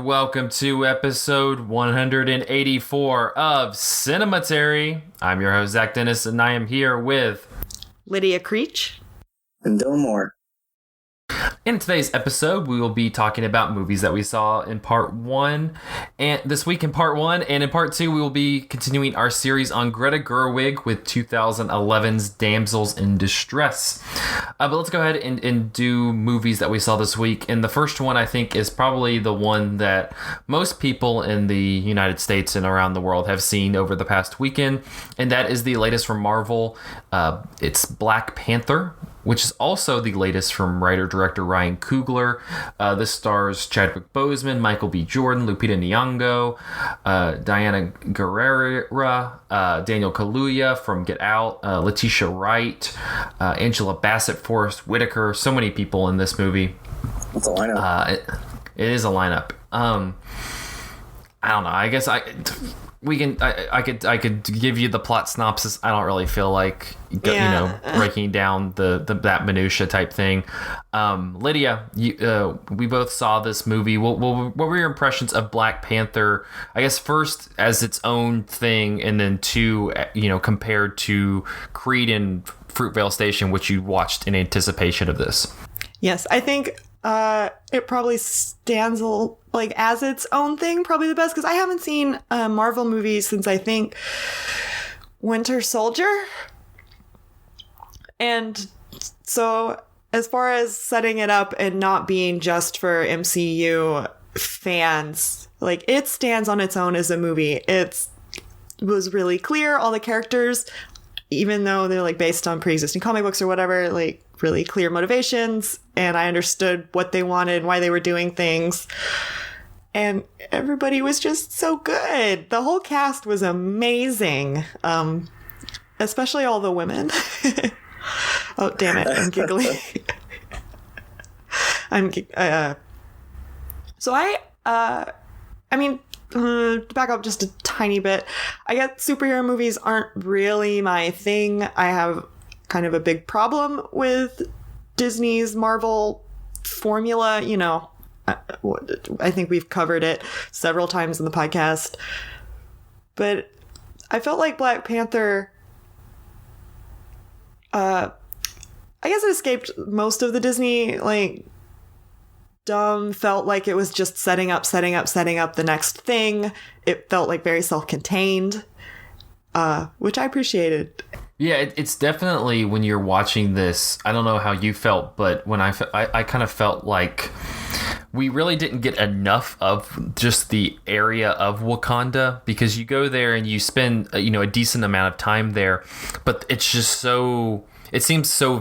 welcome to episode 184 of Cinematary. I'm your host, Zach Dennis, and I am here with Lydia Creech and Dylan Moore. In today's episode, we will be talking about movies that we saw in part one, and this week in part one, and in part two, we will be continuing our series on Greta Gerwig with 2011's Damsels in Distress. But let's go ahead and do movies that we saw this week. And the first one, I think, is probably the one that most people in the United States and around the world have seen over the past weekend, and that is the latest from Marvel. It's Black Panther, which is also the latest from writer-director Ryan Coogler. This stars Chadwick Boseman, Michael B. Jordan, Lupita Nyong'o, Diana Guerrera, Daniel Kaluuya from Get Out, Letitia Wright, Angela Bassett, Forrest Whitaker. So many people in this movie. It's a lineup. It is a lineup. I don't know. I guess I could give you the plot synopsis. I don't really feel like breaking down that minutia type thing. Lydia, we both saw this movie. What were your impressions of Black Panther? I guess first as its own thing, and then two, compared to Creed and Fruitvale Station, which you watched in anticipation of this. Yes, I think it probably stands as its own thing, probably the best, because I haven't seen a Marvel movie since I think Winter Soldier. And so as far as setting it up and not being just for MCU fans, it stands on its own as a movie. It was really clear, all the characters, even though they're based on pre-existing comic books or whatever, really clear motivations, and I understood what they wanted, why they were doing things, and everybody was just so good. The whole cast was amazing, especially all the women. Oh, damn it, I'm giggling. To back up just a tiny bit, I guess superhero movies aren't really my thing. I have kind of a big problem with Disney's Marvel formula. I think we've covered it several times in the podcast, but I felt like Black Panther, I guess it escaped most of the Disney, felt like it was just setting up the next thing. It felt very self-contained, which I appreciated. Yeah, it's definitely, when you're watching this, I don't know how you felt, but when I kind of felt like we really didn't get enough of just the area of Wakanda, because you go there and you spend a decent amount of time there, but it's just so... It seems so,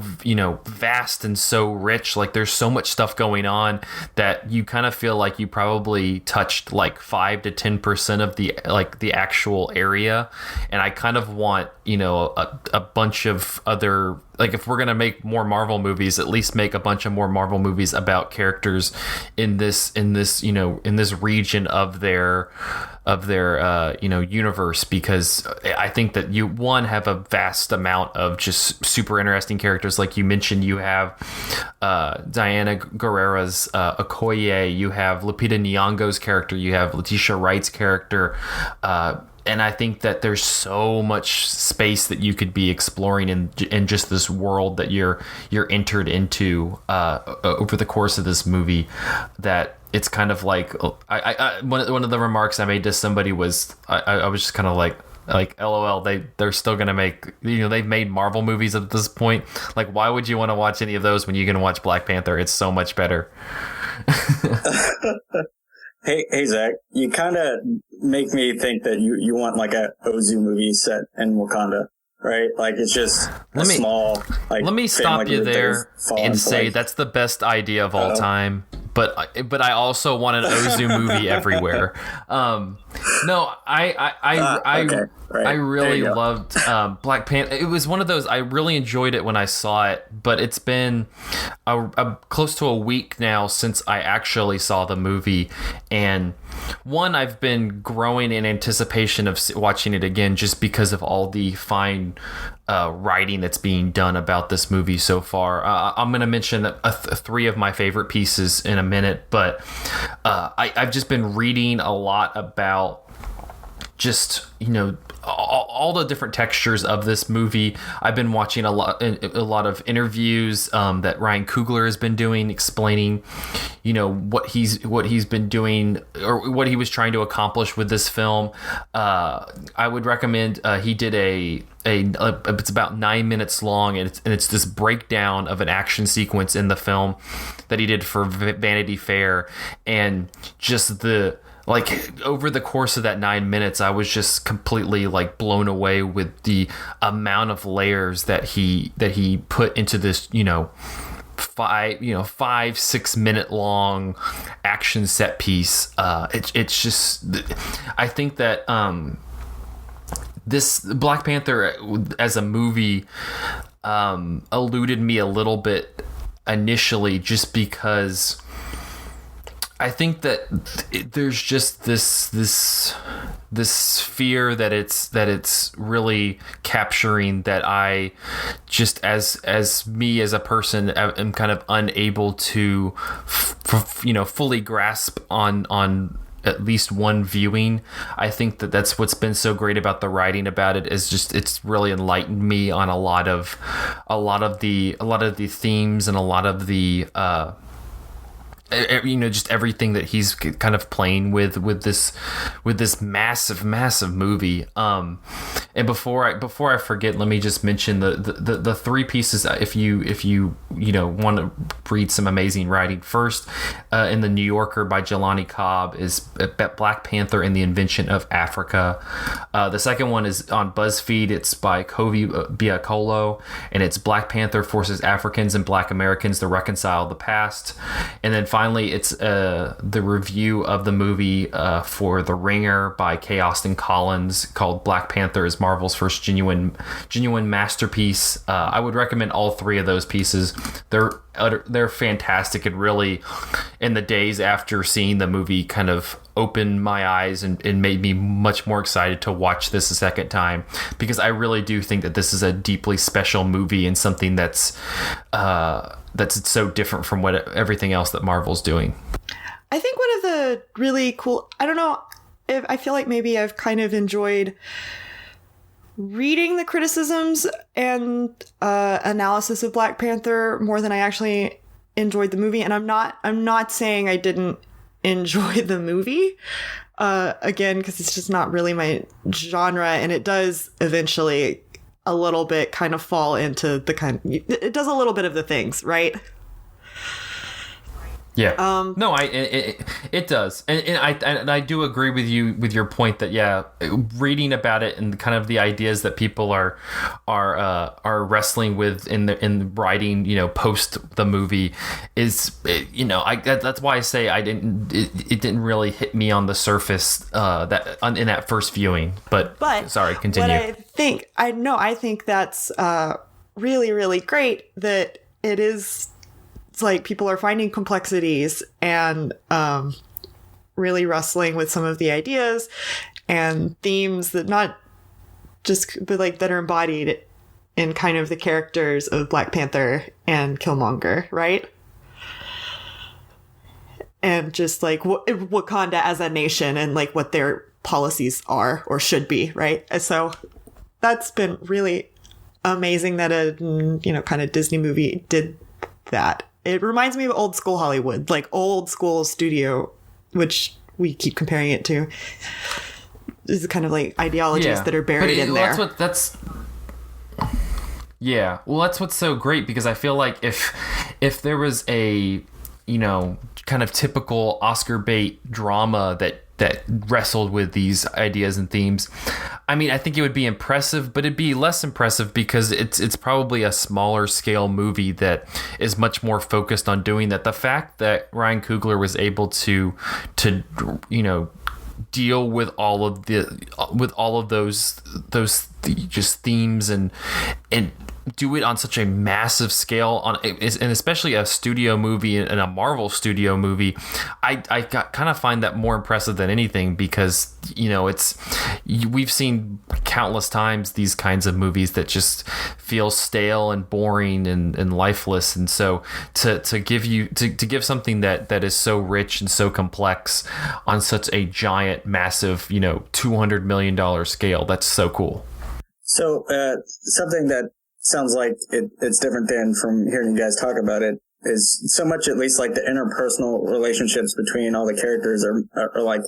vast and so rich. There's so much stuff going on that you kind of feel like you probably touched 5 to 10% of the actual area. And I kind of want, a bunch of other, if we're going to make more Marvel movies, at least make a bunch of more Marvel movies about characters in this region of their universe, because I think that you have a vast amount of just super interesting characters. Like you mentioned, you have Diana Guerrera's Okoye, you have Lupita Nyong'o's character, you have Letitia Wright's character, and I think that there's so much space that you could be exploring in just this world that you're entered into over the course of this movie, that it's kind of one of the remarks I made to somebody was I was just kind of like LOL, they're still gonna make, they've made Marvel movies at this point. Why would you want to watch any of those when you can watch Black Panther? It's so much better. Hey Zach, you kind of make me think that you want a Ozu movie set in Wakanda, right? It's just small. Let me stop you there and say that's the best idea of all time. But I also want an Ozu movie everywhere. No, I really loved Black Panther. It was one of those, I really enjoyed it when I saw it, but it's been close to a week now since I actually saw the movie. And one, I've been growing in anticipation of watching it again, just because of all the fine writing that's being done about this movie so far. I'm going to mention three of my favorite pieces in a minute, but I've just been reading a lot about just, all the different textures of this movie. I've been watching a lot of interviews that Ryan Coogler has been doing, explaining, what he's been doing or what he was trying to accomplish with this film. I would recommend he did it's about 9 minutes long, and it's this breakdown of an action sequence in the film that he did for Vanity Fair, and just over the course of that 9 minutes, I was just completely blown away with the amount of layers that he put into this, 5-6 minute long action set piece. It's just, I think that this Black Panther as a movie eluded me a little bit initially, just because I think that there's just this fear that it's really capturing, that I just as me as a person am kind of unable to fully grasp on at least one viewing. I think that that's what's been so great about the writing about it, is just it's really enlightened me on a lot of the themes and a lot of the just everything that he's kind of playing with this massive movie. And before I forget, let me just mention the three pieces, if you want to read some amazing writing. First, in the New Yorker by Jelani Cobb, is Black Panther and the Invention of Africa. The second one is on BuzzFeed. It's by Kovi Biakolo, and it's Black Panther Forces Africans and Black Americans to Reconcile the Past. And then finally, it's the review of the movie for The Ringer by K. Austin Collins, called Black Panther is Marvel's first genuine masterpiece. I would recommend all three of those pieces. They're fantastic, and really, in the days after seeing the movie, kind of opened my eyes and made me much more excited to watch this a second time, because I really do think that this is a deeply special movie and something that's so different from everything else that Marvel's doing. I think one of the really cool, I don't know if I feel like maybe I've kind of enjoyed reading the criticisms and analysis of Black Panther more than I actually enjoyed the movie. And I'm not saying I didn't enjoy the movie, again, because it's just not really my genre, and it does eventually a little bit kind of fall into it does a little bit of the things, right? Yeah. No, it does, and I do agree with you with your point that, yeah, reading about it and kind of the ideas that people are wrestling with in writing, post the movie is, that's why I say it didn't really hit me on the surface in that first viewing. But sorry, continue. I think that's really, really great that it is. It's like people are finding complexities and really wrestling with some of the ideas and themes that that are embodied in kind of the characters of Black Panther and Killmonger, right? And just Wakanda as a nation and what their policies are or should be, right? And so that's been really amazing that a kind of Disney movie did that. It reminds me of old school Hollywood, old school studio, which we keep comparing it to. This is kind of ideologies that are buried in there. Yeah, well, that's what's so great, because I feel like if there was a kind of typical Oscar bait drama that wrestled with these ideas and themes, I mean, I think it would be impressive, but it'd be less impressive because it's probably a smaller scale movie that is much more focused on doing that. The fact that Ryan Coogler was able to deal with all of those just themes and do it on such a massive scale, and especially a studio movie and a Marvel studio movie, I kind of find that more impressive than anything, because we've seen countless times these kinds of movies that just feel stale and boring and lifeless, and so to give something that is so rich and so complex on such a giant, massive, $200 million scale, that's so cool. So something that sounds like it's different than from hearing you guys talk about it is so much, at least like the interpersonal relationships between all the characters are like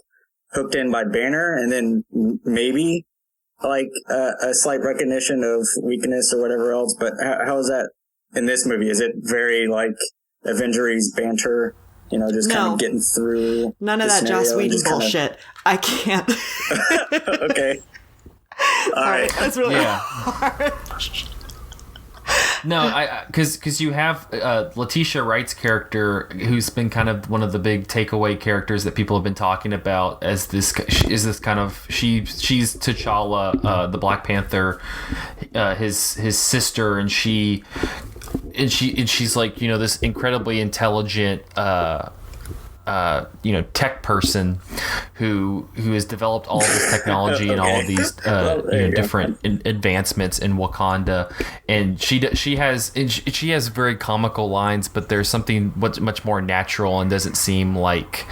hooked in by banner, and then maybe like a slight recognition of weakness or whatever else. But how is that in this movie? Is it very like Avengers banter? Just kind of getting through. None of that Joss Whedon bullshit. I can't. Okay. All right. That's really hard. No, because you have Letitia Wright's character, who's been kind of one of the big takeaway characters that people have been talking about as she's T'Challa, the Black Panther, his sister, and she's like this incredibly intelligent tech person who has developed all of this technology and all of these different advancements in Wakanda, and she has very comical lines, but there's something much more natural and doesn't seem like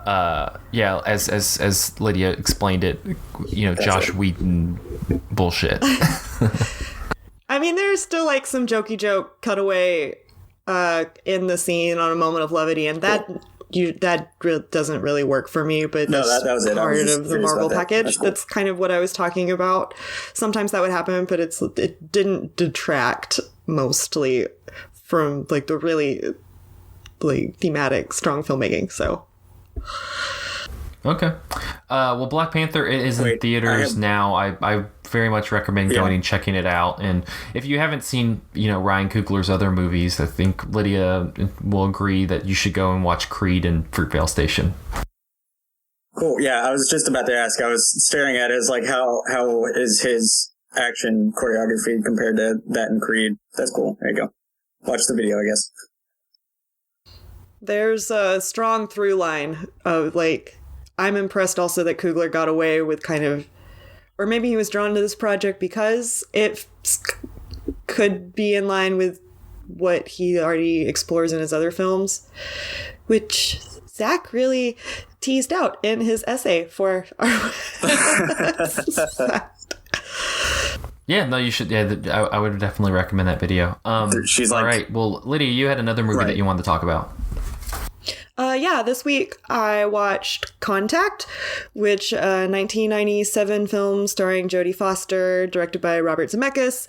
as Lydia explained it, Joss Whedon bullshit. I mean, there's still like some jokey joke cutaway in the scene on a moment of levity, and that doesn't really work for me, but that's that was part of the Marvel package. That's kind of what I was talking about. Sometimes that would happen, but it didn't detract mostly from like the really like thematic, strong filmmaking. So. Okay. Well, Black Panther is in theaters now. I very much recommend going and checking it out. And if you haven't seen, Ryan Coogler's other movies, I think Lydia will agree that you should go and watch Creed and Fruitvale Station. Cool. Yeah, I was just about to ask. I was staring at it as like, how is his action choreography compared to that in Creed? That's cool. There you go. Watch the video, I guess. There's a strong through line of like, I'm impressed also that Coogler got away with kind of, or maybe he was drawn to this project because it could be in line with what he already explores in his other films, which Zach really teased out in his essay for our Yeah, no, you should. Yeah, I would definitely recommend that video. She's like, all right. Well, Lydia, you had another movie that you wanted to talk about. This week I watched Contact, which 1997 film starring Jodie Foster, directed by Robert Zemeckis.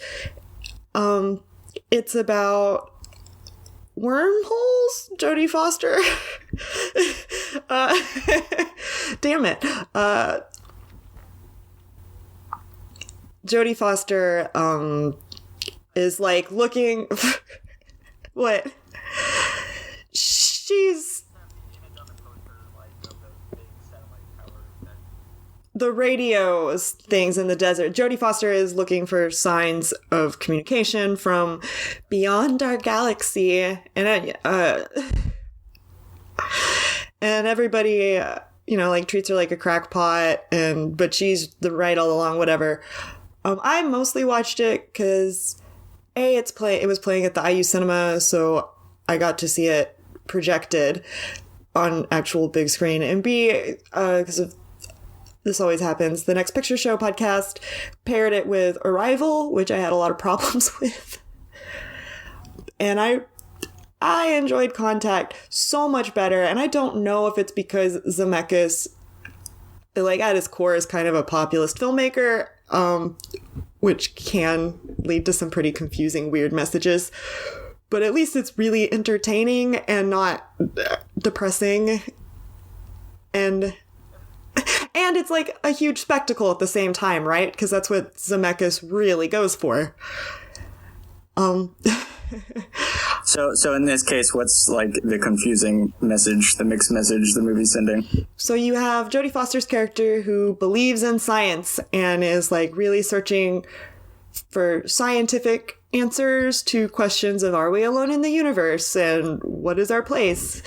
It's about wormholes, Jodie Foster. Damn it. Jodie Foster is like looking what? She's the radio things in the desert. Jodie Foster is looking for signs of communication from beyond our galaxy, and everybody, like treats her like a crackpot, but she's right all along, whatever. I mostly watched it because it was playing at the IU Cinema, so I got to see it projected on actual big screen, and B, because of this always happens, the Next Picture Show podcast paired it with Arrival, which I had a lot of problems with. And I enjoyed Contact so much better, and I don't know if it's because Zemeckis, like at his core, is kind of a populist filmmaker, which can lead to some pretty confusing, weird messages. But at least it's really entertaining and not depressing. And it's like a huge spectacle at the same time, right? Because that's what Zemeckis really goes for. So in this case, what's like the confusing message, the mixed message the movie's sending? So you have Jodie Foster's character who believes in science and is like really searching for scientific answers to questions of, are we alone in the universe, and what is our place?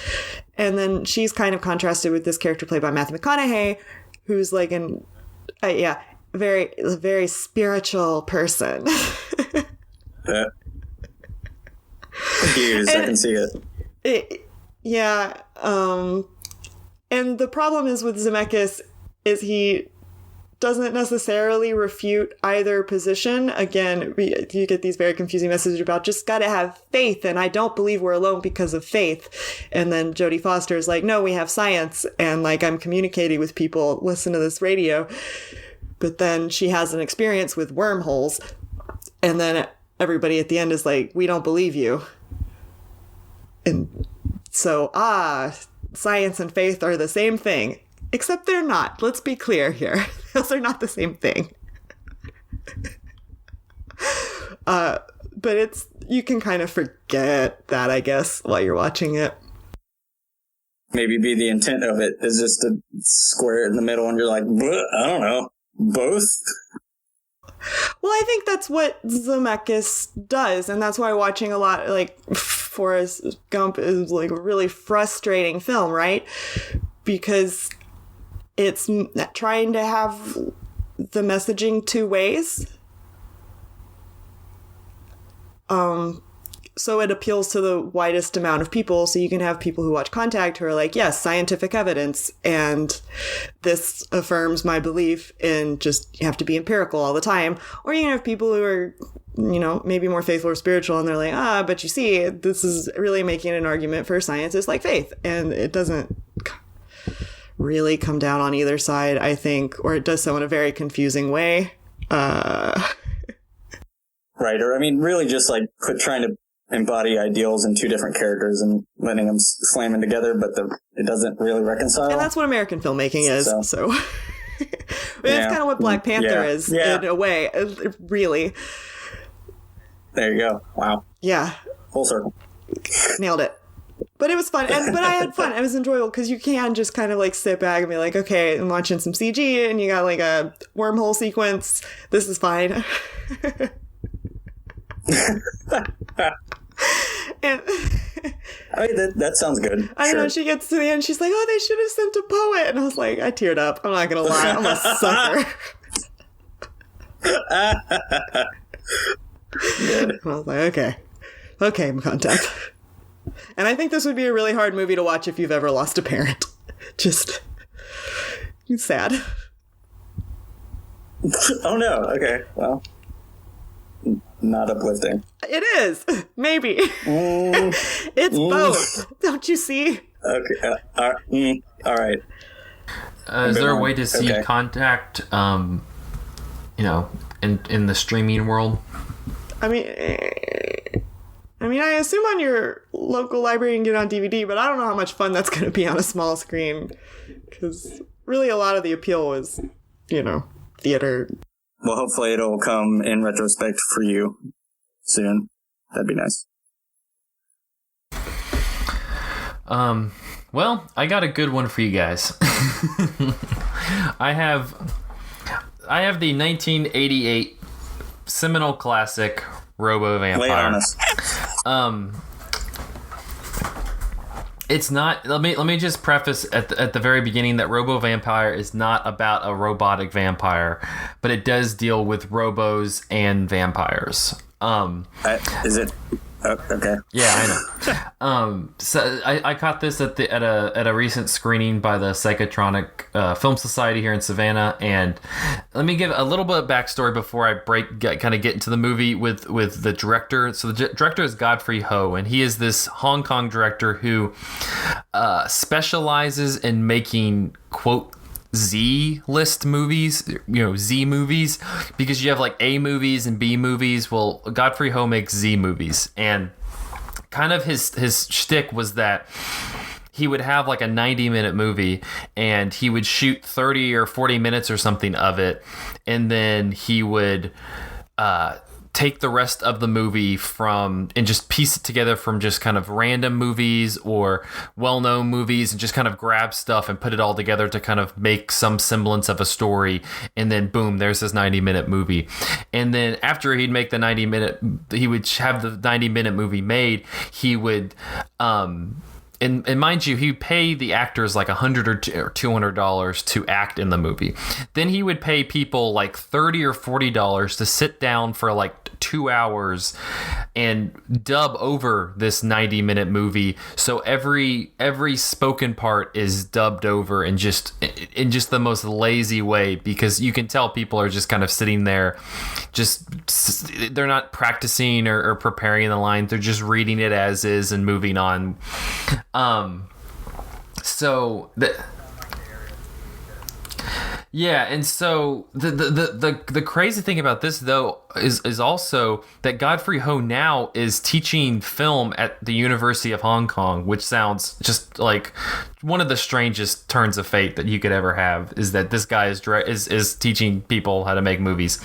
And then she's kind of contrasted with this character played by Matthew McConaughey, who's like very, very spiritual person. Confused, I can see it. And the problem is with Zemeckis is he doesn't necessarily refute either position. Again, you get these very confusing messages about just gotta have faith, and I don't believe we're alone because of faith. And then Jodie Foster is like, no, we have science, and like I'm communicating with people, listen to this radio. But then she has an experience with wormholes, and then everybody at the end is like, we don't believe you. And so, science and faith are the same thing. Except they're not. Let's be clear here. Those are not the same thing. But you can kind of forget that, I guess, while you're watching it. Maybe be the intent of it is just to square it in the middle and you're like, I don't know, both? Well, I think that's what Zemeckis does, and that's why watching a lot, like, Forrest Gump is, like, a really frustrating film, right? Because it's trying to have the messaging two ways. So it appeals to the widest amount of people. So you can have people who watch Contact who are like, yes, scientific evidence. And this affirms my belief in just you have to be empirical all the time. Or you can have people who are, maybe more faithful or spiritual. And they're like, but you see, this is really making an argument for science is like faith. And it doesn't really come down on either side, I think, or it does so in a very confusing way. Right. Or, really just like quit trying to embody ideals in two different characters and letting them slam in together, but it doesn't really reconcile. And that's what American filmmaking is. So it's kind of what Black Panther is in a way, really. There you go. Wow. Yeah. Full circle. Nailed it. But it was fun. But I had fun. It was enjoyable because you can just kind of like sit back and be like, okay, I'm watching some CG and you got like a wormhole sequence. This is fine. And that sounds good. I know, she gets to the end, she's like, oh, they should have sent a poet. And I was like, I teared up. I'm not going to lie. I'm a sucker. Good. I was like, okay, Contact. And I think this would be a really hard movie to watch if you've ever lost a parent. Just sad. Oh no. Okay. Well, not uplifting. It is. Maybe. It's both. Don't you see? Okay. All right. Is there a way to see Contact, in the streaming world? I assume on your local library you can get it on DVD, but I don't know how much fun that's going to be on a small screen. Because really a lot of the appeal was, theater. Well, hopefully it'll come in retrospect for you soon. That'd be nice. Well, I got a good one for you guys. I have the 1988 seminal classic Robo Vampire. Lay it on us. It's not. Let me just preface at the very beginning that Robo Vampire is not about a robotic vampire, but it does deal with robos and vampires. Is it? Oh, okay. Yeah, I know. So I caught this at a recent screening by the Psychotronic Film Society here in Savannah, and let me give a little bit of backstory before I get into the movie with the director. So the director is Godfrey Ho, and he is this Hong Kong director who specializes in making quote Z-list movies, Z movies, because you have like A movies and B movies. Well, Godfrey Ho makes Z movies, and kind of his shtick was that he would have like a 90-minute movie and he would shoot 30 or 40 minutes or something of it, and then he would take the rest of the movie and just piece it together from just kind of random movies or well-known movies, and just kind of grab stuff and put it all together to kind of make some semblance of a story. And then boom, there's this 90-minute movie. And then after he would have the 90-minute movie made, he would and mind you, he'd pay the actors like $100 or $200 to act in the movie. Then he would pay people like $30 or $40 to sit down for like 2 hours and dub over this 90-minute movie. So every spoken part is dubbed over in just the most lazy way, because you can tell people are just kind of sitting there, they're not practicing or preparing the lines. They're just reading it as is and moving on. So the crazy thing about this though is also that Godfrey Ho now is teaching film at the University of Hong Kong, which sounds just like one of the strangest turns of fate that you could ever have, is that this guy is teaching people how to make movies.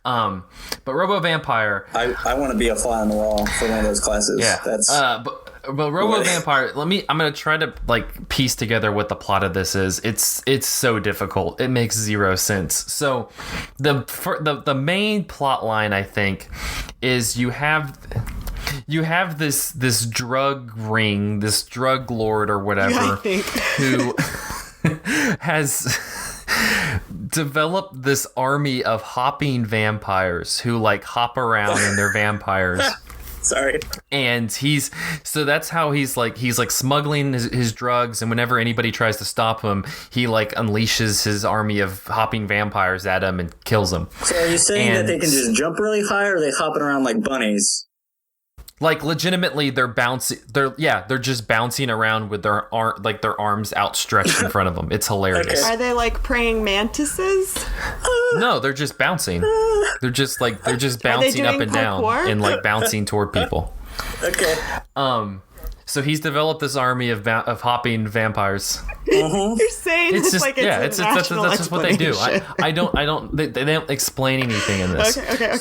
But Robo Vampire, I want to be a fly on the wall for one of those classes. Yeah. But Robo Vampire, I'm gonna try to like piece together what the plot of this is. It's so difficult. It makes zero sense. So the main plot line, I think, is you have this drug ring, this drug lord or whatever, who has developed this army of hopping vampires who like hop around and they're vampires. Sorry. And that's how he's smuggling his drugs, and whenever anybody tries to stop him, he like unleashes his army of hopping vampires at him and kills them. So are you saying that they can just jump really high, or are they hopping around like bunnies? Like legitimately, they're bouncing. They're just bouncing around with their arms outstretched in front of them. It's hilarious. Okay. Are they like praying mantises? No, they're just bouncing. They're just bouncing up and down and like bouncing toward people. Okay. So he's developed this army of hopping vampires. You're saying it's just, like it's that's just what they do. They don't explain anything in this. Okay.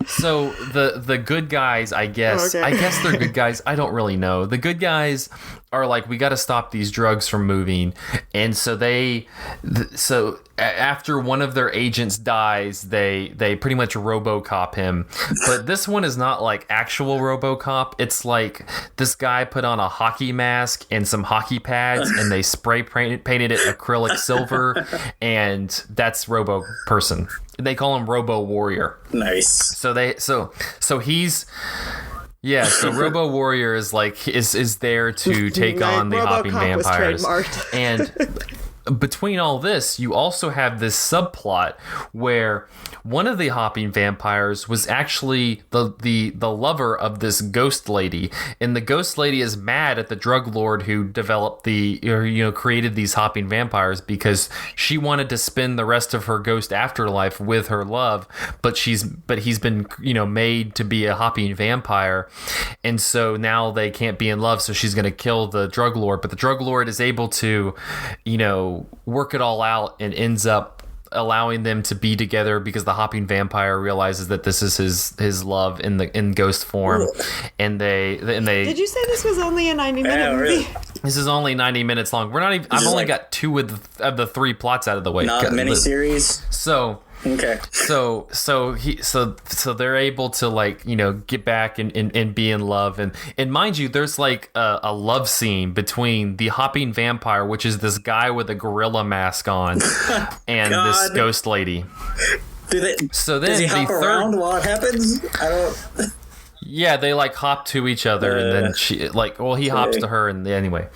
So the good guys, I guess they're good guys. I don't really know. The good guys are like, we got to stop these drugs from moving, and so after one of their agents dies, they pretty much RoboCop him. But this one is not like actual RoboCop. It's like this guy put on a hockey mask and some hockey pads, and they spray painted it acrylic silver, and that's Robo person. They call him Robo Warrior. Nice. So he's. Yeah, so Robo Warrior is there to take on the hopping vampires. And between all this, you also have this subplot where one of the hopping vampires was actually the lover of this ghost lady, and the ghost lady is mad at the drug lord who developed created these hopping vampires, because she wanted to spend the rest of her ghost afterlife with her love, but he's been made to be a hopping vampire, and so now they can't be in love, so she's going to kill the drug lord. But the drug lord is able to work it all out and ends up allowing them to be together, because the hopping vampire realizes that this is his love in ghost form. And they Did you say this was only a 90-minute movie? Really? This is only 90 minutes long. We're not even. I've only got 2 of the 3 plots out of the way. Not a miniseries. So. Okay. So they're able to get back and be in love, and mind you, there's like a love scene between the hopping vampire, which is this guy with a gorilla mask on, and this ghost lady. Does he hop around while it happens? I don't. Yeah, they like hop to each other, and then he hops to her, and anyway.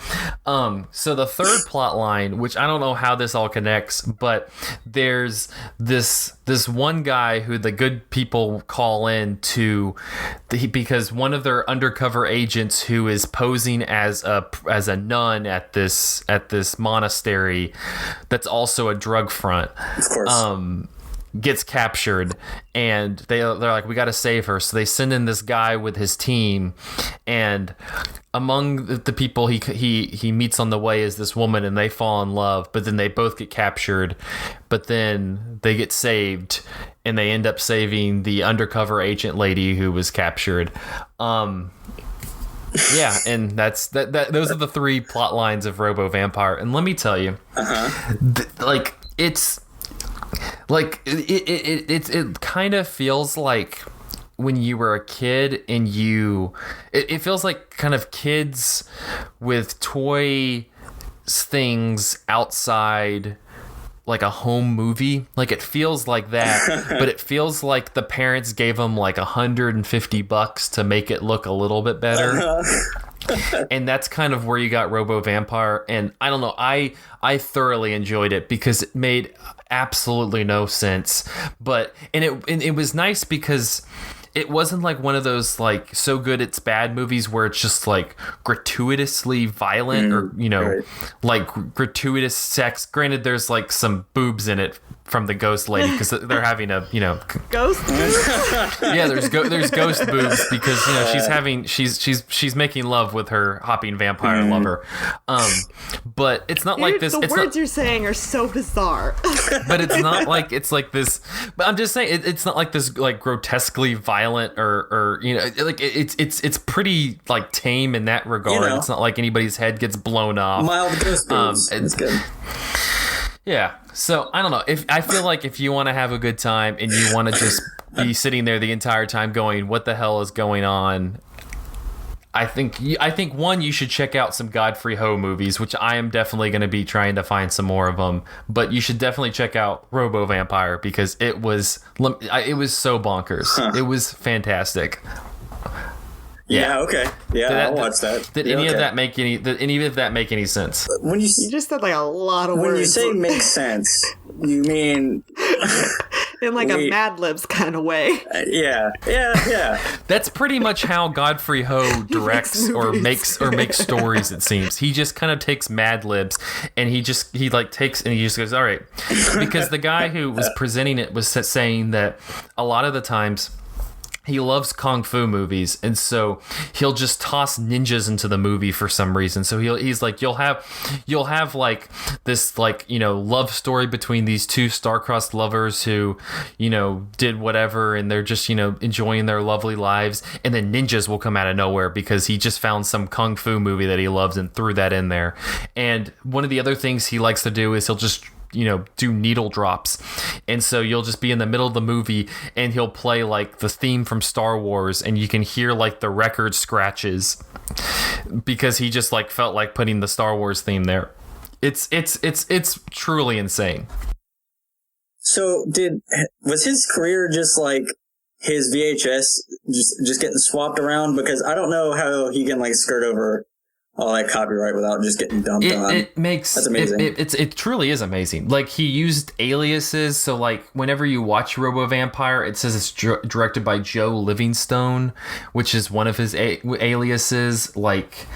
So the third plot line, which I don't know how this all connects, but there's this one guy who the good people call in because one of their undercover agents, who is posing as a nun at this monastery that's also a drug front. Of course. gets captured, and they're like, we got to save her. So they send in this guy with his team, and among the people he meets on the way is this woman, and they fall in love, but then they both get captured, but then they get saved, and they end up saving the undercover agent lady who was captured. Yeah, and that's that. Those are the three plot lines of Robo Vampire, and let me tell you, it's like it kind of feels like when you were a kid and it feels like kind of kids with toy things outside like a home movie. Like it feels like that, but it feels like the parents gave them like $150 to make it look a little bit better. And that's kind of where you got Robo Vampire. And I don't know, I thoroughly enjoyed it because it made absolutely no sense. But it was nice because it wasn't like one of those like so good it's bad movies where it's just like gratuitously violent or right. Like gratuitous sex. Granted, there's like some boobs in it from the ghost lady because they're having a ghost boobs. Yeah, there's ghost boobs because she's making love with her hopping vampire lover. But it's not like this. The words you're saying are so bizarre. But it's not like it's like this. But I'm just saying it's not like this like grotesquely violent or like it's pretty like tame in that regard. It's not like anybody's head gets blown off. Mild ghost boobs. It's good. Yeah, so I don't know. I feel like if you want to have a good time and you want to just be sitting there the entire time going, "What the hell is going on?" I think one, you should check out some Godfrey Ho movies, which I am definitely going to be trying to find some more of them. But you should definitely check out Robo Vampire because it was so bonkers. Huh. It was fantastic. Yeah. Okay. Yeah, I'll watch that. Did any of that make any sense? When you just said like a lot of words. When you say make sense, you mean in like a Mad Libs kind of way. Yeah. That's pretty much how Godfrey Ho directs or makes stories. It seems he just kind of takes Mad Libs and he just goes, all right, because the guy who was presenting it was saying that a lot of the times he loves kung fu movies, and so he'll just toss ninjas into the movie for some reason. So he's like, you'll have like this like love story between these two star-crossed lovers who did whatever, and they're just enjoying their lovely lives, and then ninjas will come out of nowhere because he just found some kung fu movie that he loves and threw that in there. And one of the other things he likes to do is he'll just do needle drops, and so you'll just be in the middle of the movie and he'll play like the theme from Star Wars and you can hear like the record scratches because he just like felt like putting the Star Wars theme there. It's truly insane. So was his career just like his VHS just getting swapped around? Because I don't know how he can like skirt over all that copyright without just getting dumped on. That's amazing. It truly is amazing. Like he used aliases, so like whenever you watch Robo Vampire, it says it's directed by Joe Livingstone, which is one of his aliases. Like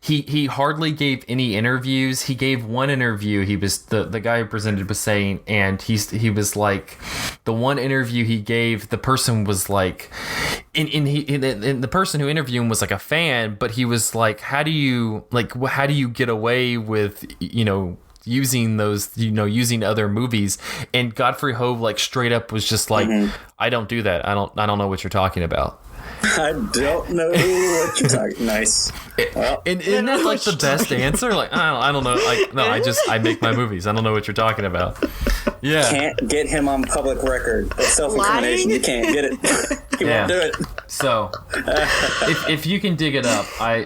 he hardly gave any interviews. He gave one interview. He was the guy who presented was saying, and he was like, the one interview he gave, the person was like, and the person who interviewed him was like a fan, but he was like, how do you get away with using those using other movies? And Godfrey Ho like straight up was just like, I don't do that. I don't know what you're talking about. I don't know what you're talking. Nice. Well, and isn't that like the best answer? Like I don't know. Like no, I make my movies. I don't know what you're talking about. Yeah. Can't get him on public record. It's self-incrimination. You can't get it. He won't do it. So if you can dig it up, I'm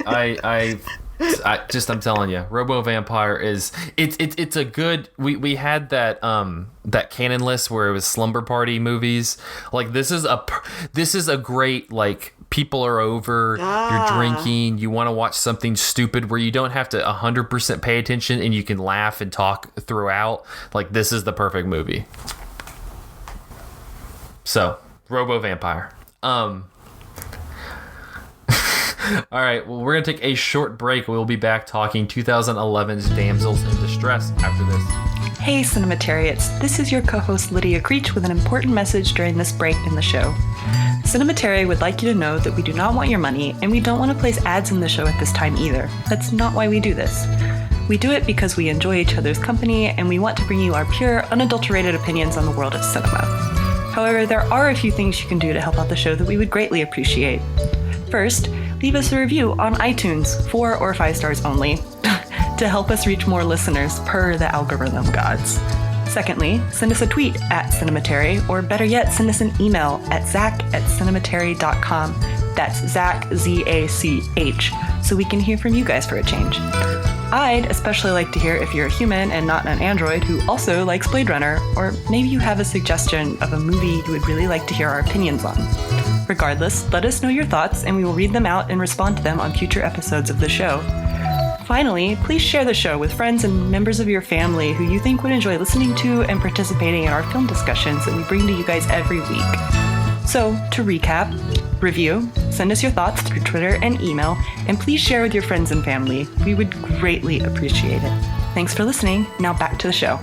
telling you, Robo Vampire is it's a good. We had that canon list where it was slumber party movies. Like this is a great like people are over, you're drinking, you want to watch something stupid where you don't have to 100% pay attention and you can laugh and talk throughout. Like this is the perfect movie. So Robo Vampire. All right, well, we're going to take a short break. We'll be back talking 2011's Damsels in Distress. Distress after this. Hey Cinematariats, this is your co-host Lydia Creech with an important message during this break in the show. Cinematary would like you to know that we do not want your money, and we don't want to place ads in the show at this time either. That's not why we do this. We do it because we enjoy each other's company, and we want to bring you our pure, unadulterated opinions on the world of cinema. However, there are a few things you can do to help out the show that we would greatly appreciate. First, leave us a review on iTunes, 4 or 5 stars only, to help us reach more listeners per the algorithm gods. Secondly, send us a tweet at Cinematary, or better yet, send us an email at zach@cinematary.com. That's Zach, Z-A-C-H, so we can hear from you guys for a change. I'd especially like to hear if you're a human and not an android who also likes Blade Runner, or maybe you have a suggestion of a movie you would really like to hear our opinions on. Regardless, let us know your thoughts and we will read them out and respond to them on future episodes of the show. Finally, please share the show with friends and members of your family who you think would enjoy listening to and participating in our film discussions that we bring to you guys every week. So, to recap, review, send us your thoughts through Twitter and email, and please share with your friends and family. We would greatly appreciate it. Thanks for listening. Now back to the show.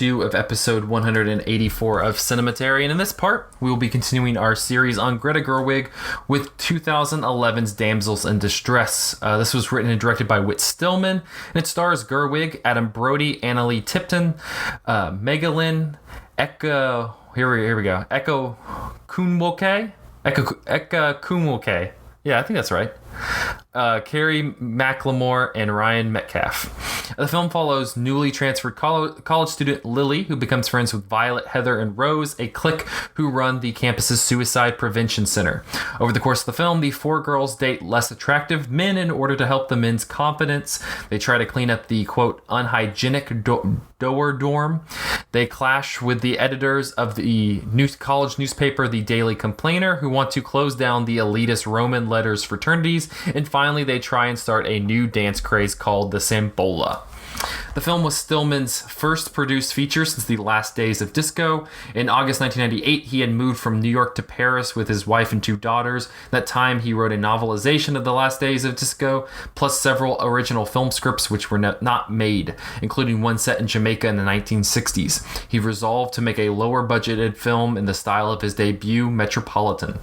Of episode 184 of Cinematary, and in this part we will be continuing our series on Greta Gerwig with 2011's Damsels in Distress. This was written and directed by Whit Stillman, and it stars Gerwig, Adam Brody, Annalee Tipton, Megalyn, here we go, Echo Kunwoke. Yeah, I think that's right. Carrie McLemore and Ryan Metcalf. The film follows newly transferred college student Lily, who becomes friends with Violet, Heather, and Rose, a clique who run the campus's suicide prevention center. Over the course of the film, the 4 girls date less attractive men in order to help the men's confidence. They try to clean up the, quote, unhygienic Doer dorm. They clash with the editors of the college newspaper, The Daily Complainer, who want to close down the elitist Roman letters fraternities, and finally they try and start a new dance craze called the Sambola. The film was Stillman's first produced feature since the last days of disco. In August 1998, he had moved from New York to Paris with his wife and 2 daughters. That time, he wrote a novelization of the last days of disco, plus several original film scripts which were not made, including one set in Jamaica in the 1960s. He resolved to make a lower budgeted film in the style of his debut, Metropolitan.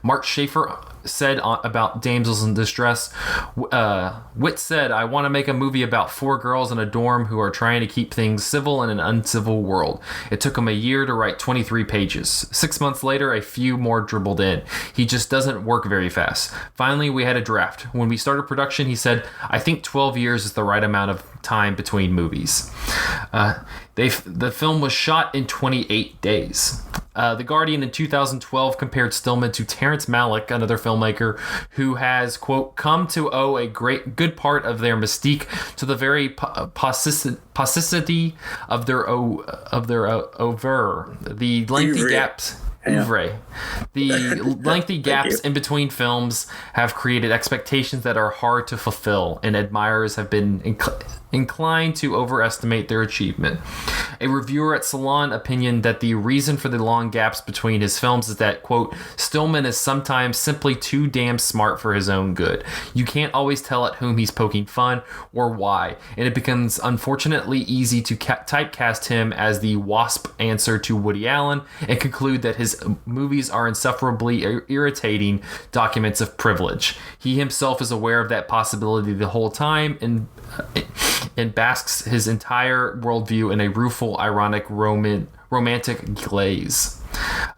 Mark Schaefer said about Damsels in Distress, Whit said, I want to make a movie about 4 girls in a dorm who are trying to keep things civil in an uncivil world. It took him a year to write 23 pages. 6 months later, a few more dribbled in. He just doesn't work very fast. Finally, we had a draft. When we started production, he said, I think 12 years is the right amount of time between movies. The film was shot in 28 days. The Guardian in 2012 compared Stillman to Terrence Malick, another filmmaker who has, quote, come to owe a good part of their mystique to the very paucity of their oeuvre. The lengthy gaps. The lengthy gaps in between films have created expectations that are hard to fulfill, and admirers have been inclined to overestimate their achievement. A reviewer at Salon opinioned that the reason for the long gaps between his films is that, quote, Stillman is sometimes simply too damn smart for his own good. You can't always tell at whom he's poking fun or why, and it becomes unfortunately easy to typecast him as the WASP answer to Woody Allen and conclude that his movies are insufferably irritating documents of privilege. He himself is aware of that possibility the whole time and basks his entire worldview in a rueful, ironic, romantic glaze.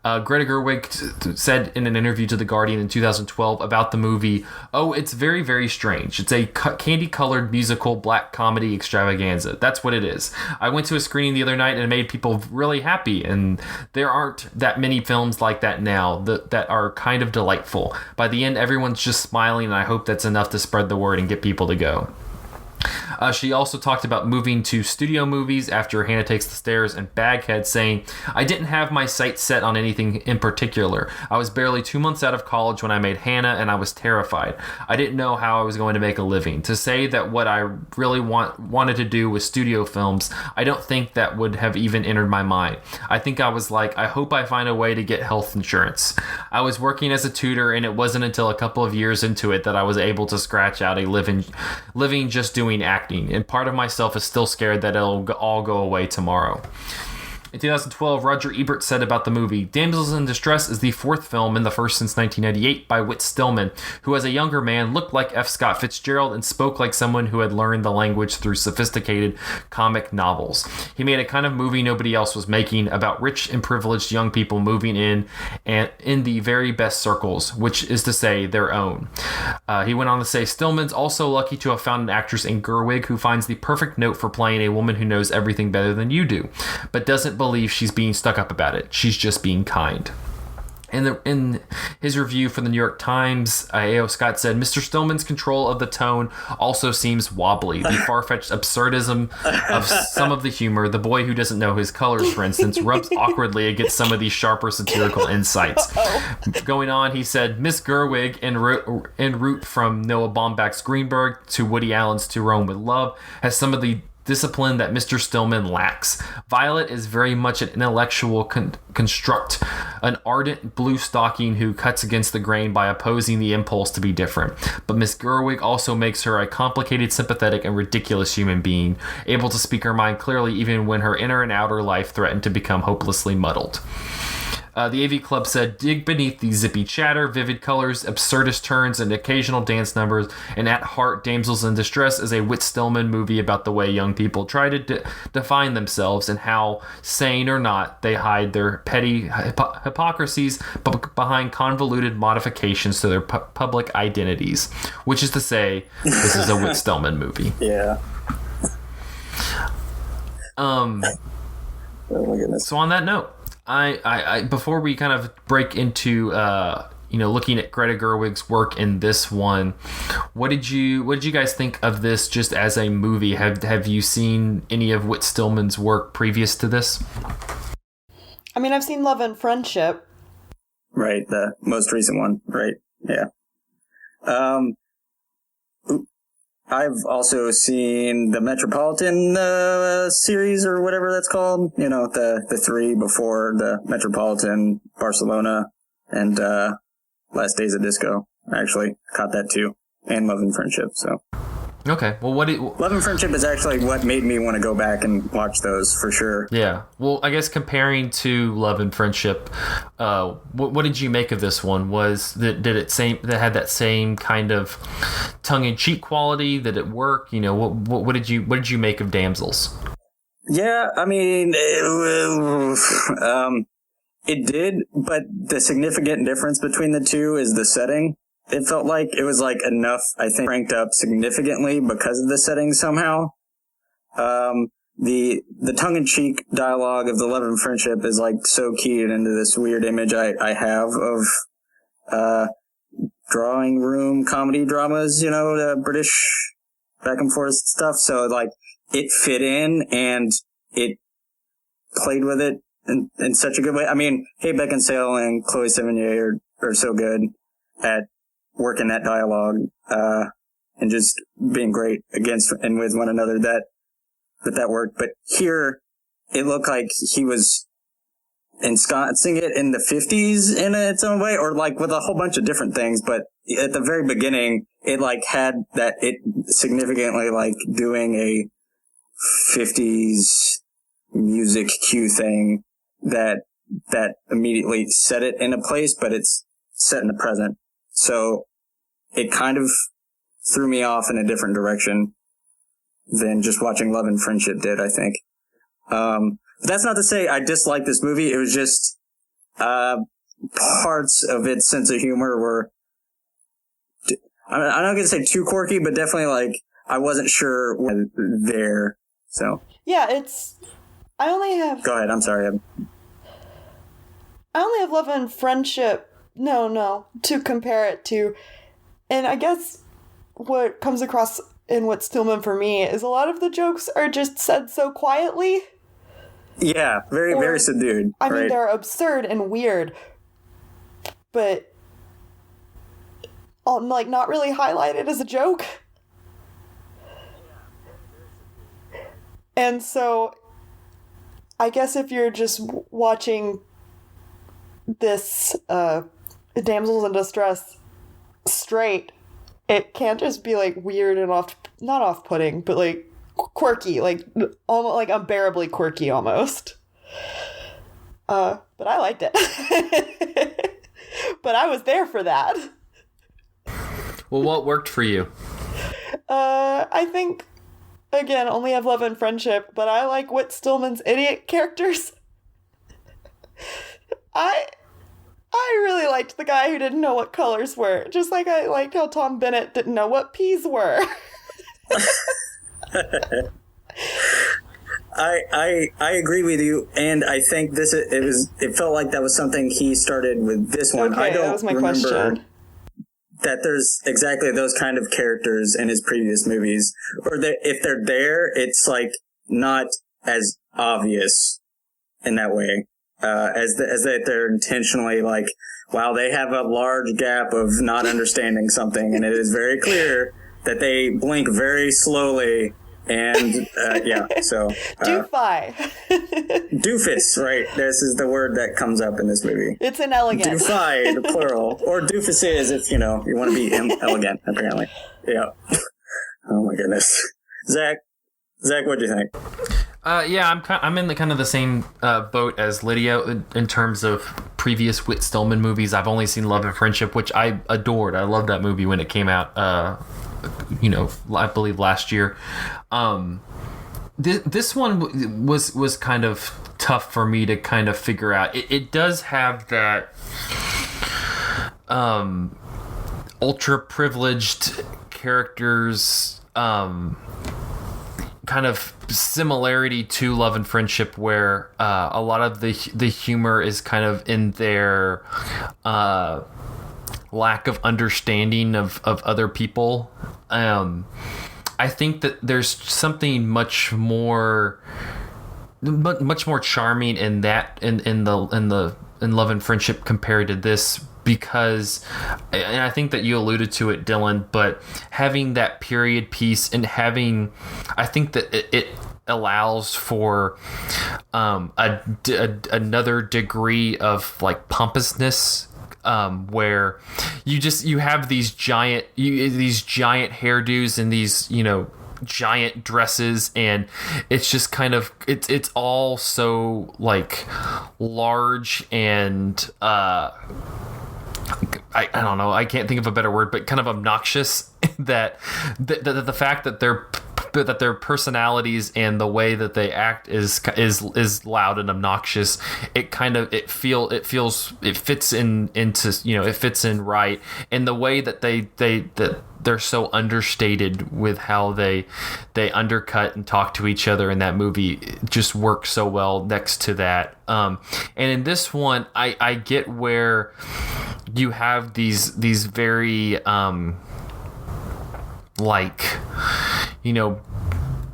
Greta Gerwig said in an interview to The Guardian in 2012 about the movie, "Oh, it's very, very strange. It's a candy-colored musical black comedy extravaganza. That's what it is. I went to a screening the other night and it made people really happy, and there aren't that many films like that now that are kind of delightful. By the end, everyone's just smiling, and I hope that's enough to spread the word and get people to go." She also talked about moving to studio movies after Hannah Takes the Stairs and Baghead, saying, "I didn't have my sights set on anything in particular. I was barely 2 months out of college when I made Hannah, and I was terrified. I didn't know how I was going to make a living. To say that what I really wanted to do was studio films, I don't think that would have even entered my mind. I think I was like, I hope I find a way to get health insurance. I was working as a tutor, and it wasn't until a couple of years into it that I was able to scratch out a living just doing acting, and part of myself is still scared that it'll all go away tomorrow." In 2012, Roger Ebert said about the movie, "Damsels in Distress is the fourth film and the first since 1998 by Whit Stillman, who as a younger man looked like F. Scott Fitzgerald and spoke like someone who had learned the language through sophisticated comic novels. He made a kind of movie nobody else was making, about rich and privileged young people moving in the very best circles, which is to say their own." He went on to say, "Stillman's also lucky to have found an actress in Gerwig who finds the perfect note for playing a woman who knows everything better than you do, but doesn't believe she's being stuck up about it. She's just being kind." In his review for the New York Times, A.O. Scott said, "Mr. Stillman's control of the tone also seems wobbly. The far-fetched absurdism of some of the humor, the boy who doesn't know his colors, for instance, rubs awkwardly against some of these sharper satirical insights." Going on, he said, "Miss Gerwig, en route from Noah Baumbach's Greenberg to Woody Allen's To Rome with Love, has some of the discipline that Mr. Stillman lacks. Violet is very much an intellectual construct, an ardent blue stocking who cuts against the grain by opposing the impulse to be different. But Miss Gerwig also makes her a complicated, sympathetic, and ridiculous human being, able to speak her mind clearly even when her inner and outer life threaten to become hopelessly muddled." The AV Club said, "Dig beneath the zippy chatter, vivid colors, absurdist turns, and occasional dance numbers, and at heart, Damsels in Distress is a Whit Stillman movie about the way young people try to define themselves and how, sane or not, they hide their petty hypocrisies behind convoluted modifications to their public identities." Which is to say, this is a Whit Stillman movie. Yeah. Oh my goodness. So on that note, I before we kind of break into looking at Greta Gerwig's work in this one, what did you guys think of this just as a movie? Have you seen any of Whit Stillman's work previous to this? I mean, I've seen Love and Friendship. Right, the most recent one, right? Yeah. I've also seen the Metropolitan series or whatever that's called. You know, the three before the Metropolitan, Barcelona, and Last Days of Disco. I actually caught that too, and Love and Friendship. So. Okay. Well, Love and Friendship is actually what made me want to go back and watch those for sure. Yeah. Well, I guess comparing to Love and Friendship, what did you make of this one? Did it had that same kind of tongue-in-cheek quality? Did it work? You know, what did you make of Damsels? Yeah, I mean, it did, but the significant difference between the two is the setting. It felt like it was like enough, I think, cranked up significantly because of the setting somehow. The tongue-in-cheek dialogue of the Love and Friendship is like so keyed into this weird image I have of drawing room comedy dramas, you know, the British back and forth stuff. So like it fit in and it played with it in such a good way. I mean, Kate Beckinsale and Chloe Sevigny are so good at working that dialogue, and just being great against and with one another that worked. But here, it looked like he was ensconcing it in the 50s in its own way, or like with a whole bunch of different things. But at the very beginning, it like had that, it significantly like doing a 50s music cue thing that immediately set it in a place, but it's set in the present. So it kind of threw me off in a different direction than just watching Love and Friendship did, I think. But that's not to say I disliked this movie. It was just, parts of its sense of humor were, I'm not going to say too quirky, but definitely like I wasn't sure what there. So yeah, I only have. Go ahead. I'm sorry. I only have Love and Friendship. No, to compare it to, and I guess what comes across in What's Stillman for me is a lot of the jokes are just said so quietly. Yeah, very subdued. I mean, they're absurd and weird, but like not really highlighted as a joke. And so, I guess if you're just watching this Damsels in Distress straight, it can't just be like weird and not off-putting, but like quirky, like almost like unbearably quirky almost. But I liked it. But I was there for that. Well, what worked for you? I think, again, only have Love and Friendship, but I like Whit Stillman's idiot characters. I really liked the guy who didn't know what colors were, just like I liked how Tom Bennett didn't know what peas were. I agree with you, and I think it felt like that was something he started with this one. Okay, I don't that was my remember question. That there's exactly those kind of characters in his previous movies, or that if they're there, it's like not as obvious in that way, as that they're intentionally like, wow, they have a large gap of not understanding something, and it is very clear that they blink very slowly. And so Doofy. doofus, right? This is the word that comes up in this movie. It's inelegant. Doofy, the plural, or doofuses if you want to be elegant. Apparently, yeah. Oh my goodness, Zach, what do you think? I'm in the same boat as Lydia in terms of previous Whit Stillman movies. I've only seen Love and Friendship, which I adored. I loved that movie when it came out. I believe last year. This one was kind of tough for me to kind of figure out. It does have that ultra privileged characters kind of similarity to Love and Friendship, where a lot of the humor is kind of in their lack of understanding of other people. I think that there's something much more charming in that in Love and Friendship compared to this, because, and I think that you alluded to it, Dylan, but having that period piece and I think that it allows for another degree of like pompousness, where you have these giant hairdos and these giant dresses, and it's just kind of it's all so like large and I don't know, I can't think of a better word, but kind of obnoxious that the fact that their personalities and the way that they act is loud and obnoxious. It fits in right, and the way that they're so understated with how they undercut and talk to each other in that movie just works so well next to that. And in this one, I get where you have these very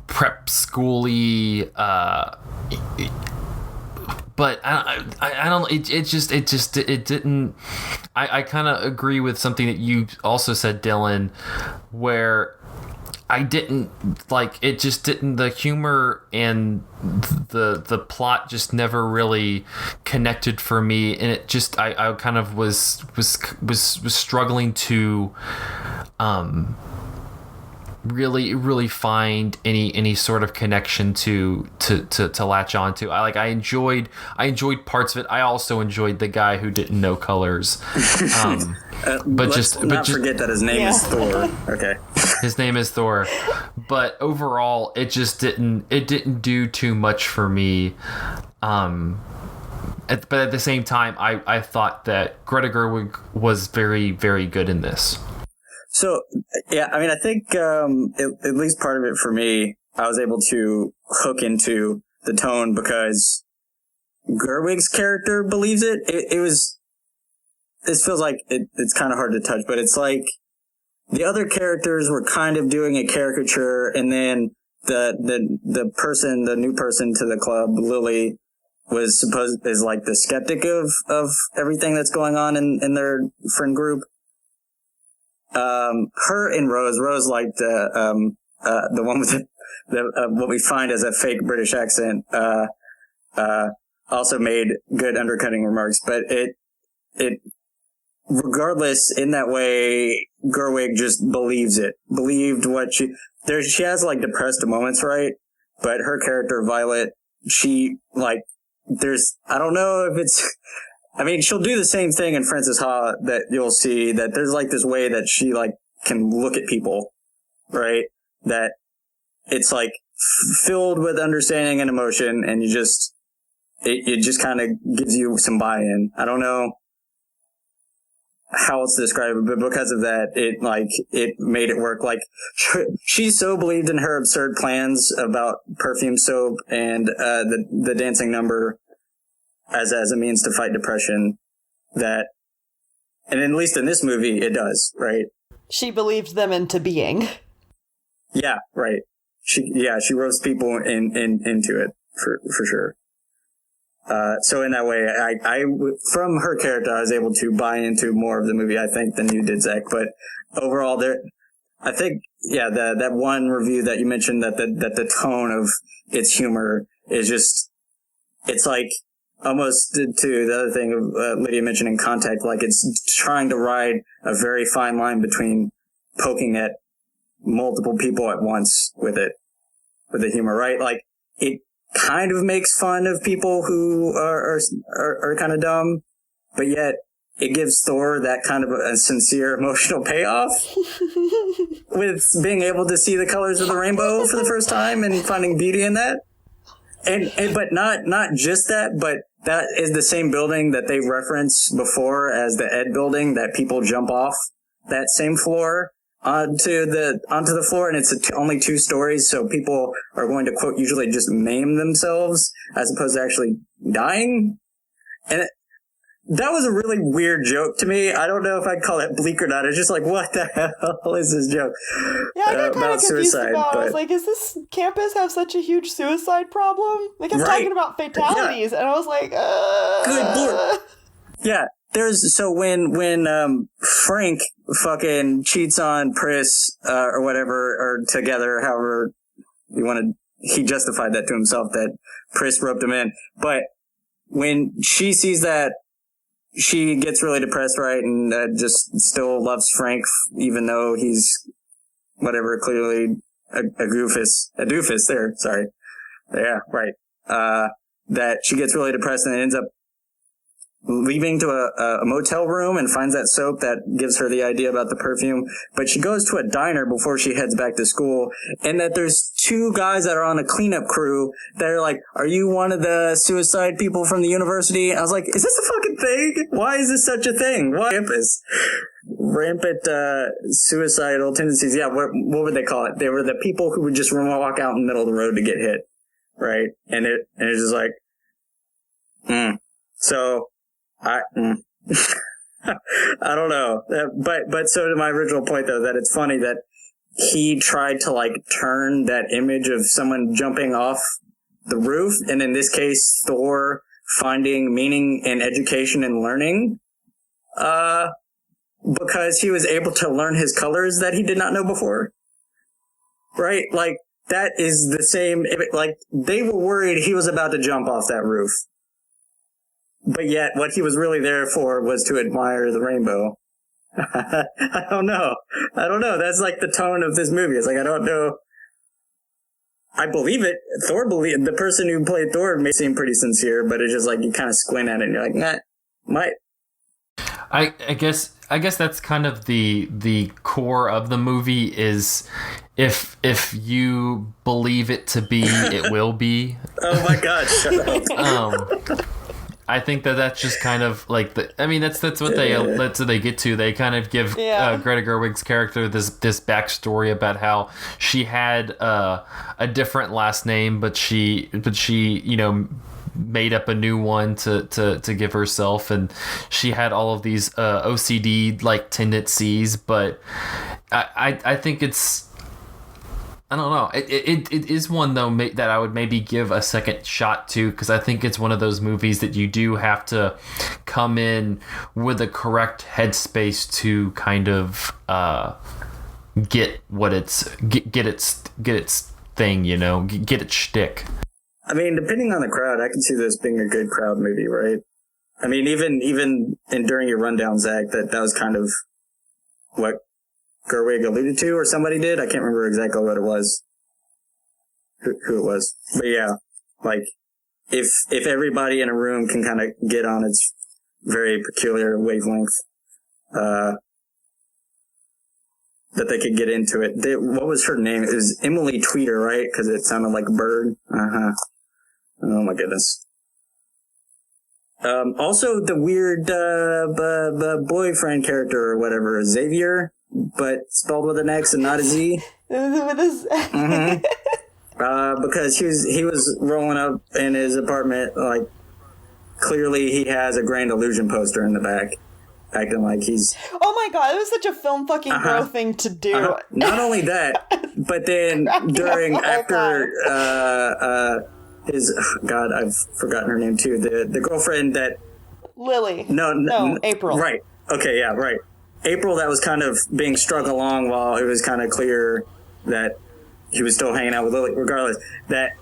prep schooly, but I don't. It didn't. I kind of agree with something that you also said, Dylan, where I didn't like it. Just didn't. The humor and the plot just never really connected for me, and it just I kind of was struggling to really find any sort of connection to latch on to. I enjoyed parts of it. I also enjoyed the guy who didn't know colors. But let's not forget that his name is Thor. Okay. His name is Thor. But overall, it just didn't do too much for me. but at the same time, I thought that Greta Gerwig was very, very good in this. So, yeah, I mean, I think at least part of it for me, I was able to hook into the tone because Gerwig's character believes it. This feels like it's kind of hard to touch, but it's like the other characters were kind of doing a caricature, and then the new person to the club, Lily, was supposed is like the skeptic of everything that's going on in their friend group. Her and Rose like the one with the what we find as a fake British accent, also made good undercutting remarks, but it regardless, in that way, Gerwig just believed what she has like depressed moments, right? But her character, Violet, she like, I don't know if it's, I mean, she'll do the same thing in Frances Ha that you'll see, that there's like this way that she like can look at people, right? That it's like filled with understanding and emotion, and it just kind of gives you some buy-in. I don't know how else to describe it, but because of that, it made it work. Like, she so believed in her absurd plans about perfume soap and the dancing number as a means to fight depression, that, and at least in this movie, it does, right? She believed them into being. Yeah, right. She ropes people into it for sure. So in that way, I from her character, I was able to buy into more of the movie, I think, than you did, Zach. But overall, I think, yeah, that one review that you mentioned, that the tone of its humor is just, it's like almost to the other thing of Lydia mentioning Contact, like it's trying to ride a very fine line between poking at multiple people at once with the humor, right? Like, it kind of makes fun of people who are kind of dumb, but yet it gives Thor that kind of a sincere emotional payoff with being able to see the colors of the rainbow for the first time and finding beauty in that. And but not just that, but that is the same building that they referenced before as the Ed building, that people jump off that same floor onto the floor, and it's only 2 stories, so people are going to, quote, usually just maim themselves as opposed to actually dying. And that was a really weird joke to me. I don't know if I'd call it bleak or not. It's just like, what the hell is this joke? Yeah, I got kind of confused suicide, about it. I was like, is this campus have such a huge suicide problem? Like, I'm talking about fatalities, and I was like, Good Lord. Yeah. So when Frank fucking cheats on Pris, or whatever, or together, however you wanted, he justified that to himself, that Pris roped him in. But when she sees that, she gets really depressed, right? And just still loves Frank, even though he's whatever, clearly a doofus there. Sorry. Yeah, right. That she gets really depressed and ends up leaving to a motel room and finds that soap that gives her the idea about the perfume. But she goes to a diner before she heads back to school, and that there's 2 guys that are on a cleanup crew that are like, are you one of the suicide people from the university? I was like, is this a fucking thing? Why is this such a thing? Why rampant suicidal tendencies? Yeah, what would they call it? They were the people who would just walk out in the middle of the road to get hit, right? And it's just like, So I don't know, but so to my original point though, that it's funny that he tried to like turn that image of someone jumping off the roof, and in this case Thor finding meaning in education and learning, because he was able to learn his colors that he did not know before, right? Like, that is the same, like, they were worried he was about to jump off that roof. But yet, what he was really there for was to admire the rainbow. I don't know. That's like the tone of this movie. It's like, I don't know. I believe it. The person who played Thor may seem pretty sincere, but it's just like, you kind of squint at it and you're like, nah, might. I guess that's kind of the core of the movie is, if you believe it to be, it will be. Oh my God, shut up. I think that's just kind of like that's what they get to. They kind of give Greta Gerwig's character this backstory about how she had a different last name, but she made up a new one to give herself, and she had all of these OCD like tendencies. But I think it's, I don't know. It is one though that I would maybe give a second shot to, because I think it's one of those movies that you do have to come in with the correct headspace to kind of get its thing, get its shtick. I mean, depending on the crowd, I can see this being a good crowd movie, right? I mean, even during your rundown, Zach, that was kind of what Gerwig alluded to, or somebody did. I can't remember exactly what it was, who it was. But yeah, like, if everybody in a room can kind of get on its very peculiar wavelength, that they could get into it. What was her name? It was Emily Tweeter, right? Because it sounded like a bird. Uh-huh. Oh my goodness. Also the weird boyfriend character or whatever, Xavier, but spelled with an X and not a Z. Mm-hmm. Because he was rolling up in his apartment, like, clearly he has a Grand Illusion poster in the back, acting like he's... Oh my god, it was such a film fucking bro thing to do. Not only that, but then his... God, I've forgotten her name too. The girlfriend that... Lily. No, April. Right. Okay, yeah, right. April, that was kind of being strung along while it was kind of clear that he was still hanging out with Lily, regardless. That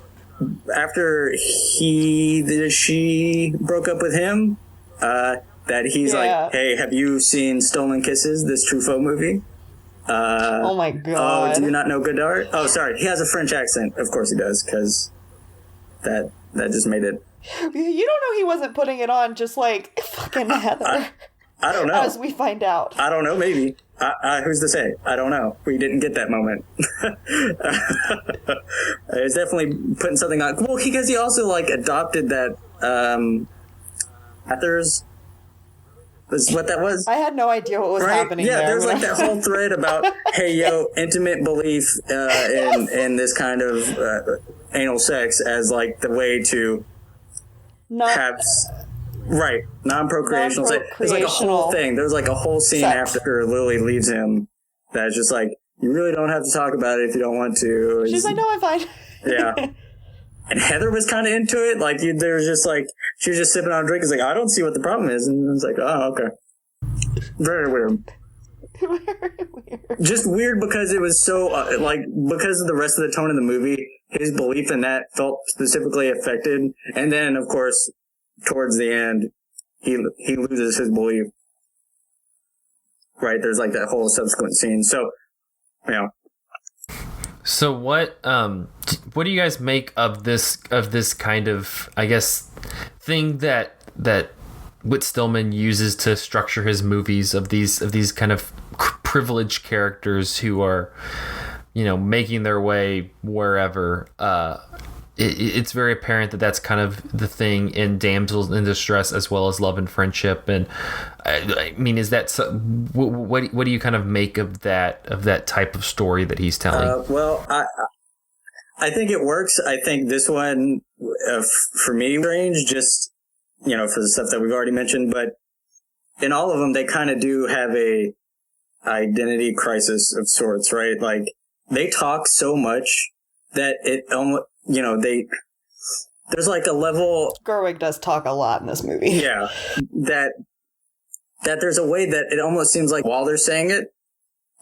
after she broke up with him, that he's like, hey, have you seen Stolen Kisses, this Truffaut movie? Oh my god. Oh, do you not know Godard? Oh, sorry. He has a French accent. Of course he does, because that just made it. You don't know he wasn't putting it on just like fucking Heather. I don't know. As we find out. I don't know, maybe. Who's to say? I don't know. We didn't get that moment. It's definitely putting something on. Well, because he also, like, adopted that, Panthers. Is what that was? I had no idea what was happening there. Yeah, there's like that whole thread about, hey, yo, intimate belief in this kind of anal sex as, like, the way to have... Right, non-procreational. There's like a whole thing. There's like a whole scene after Lily leaves him that's just like, you really don't have to talk about it if you don't want to. She's like, no, I'm fine. Yeah. And Heather was kind of into it. Like, there was just like, she was just sipping on a drink. It's like, I don't see what the problem is. And it's like, oh, okay. Very weird. Very weird. Just weird because it was so, because of the rest of the tone of the movie, his belief in that felt specifically affected. And then, of course, towards the end, he loses his belief. Right, there's like that whole subsequent scene. So, So what do you guys make of this kind of, I guess, thing that Whit Stillman uses to structure his movies, of these kind of privileged characters who are, making their way wherever. It's very apparent that that's kind of the thing in Damsels in Distress as well as Love and Friendship. And I mean, is that what do you kind of make of that type of story that he's telling? Well, I think it works. I think this one, for me, range just, for the stuff that we've already mentioned, but in all of them, they kind of do have a identity crisis of sorts, right? Like, they talk so much that it almost, there's like a level... Gerwig does talk a lot in this movie. Yeah. That there's a way that it almost seems like while they're saying it,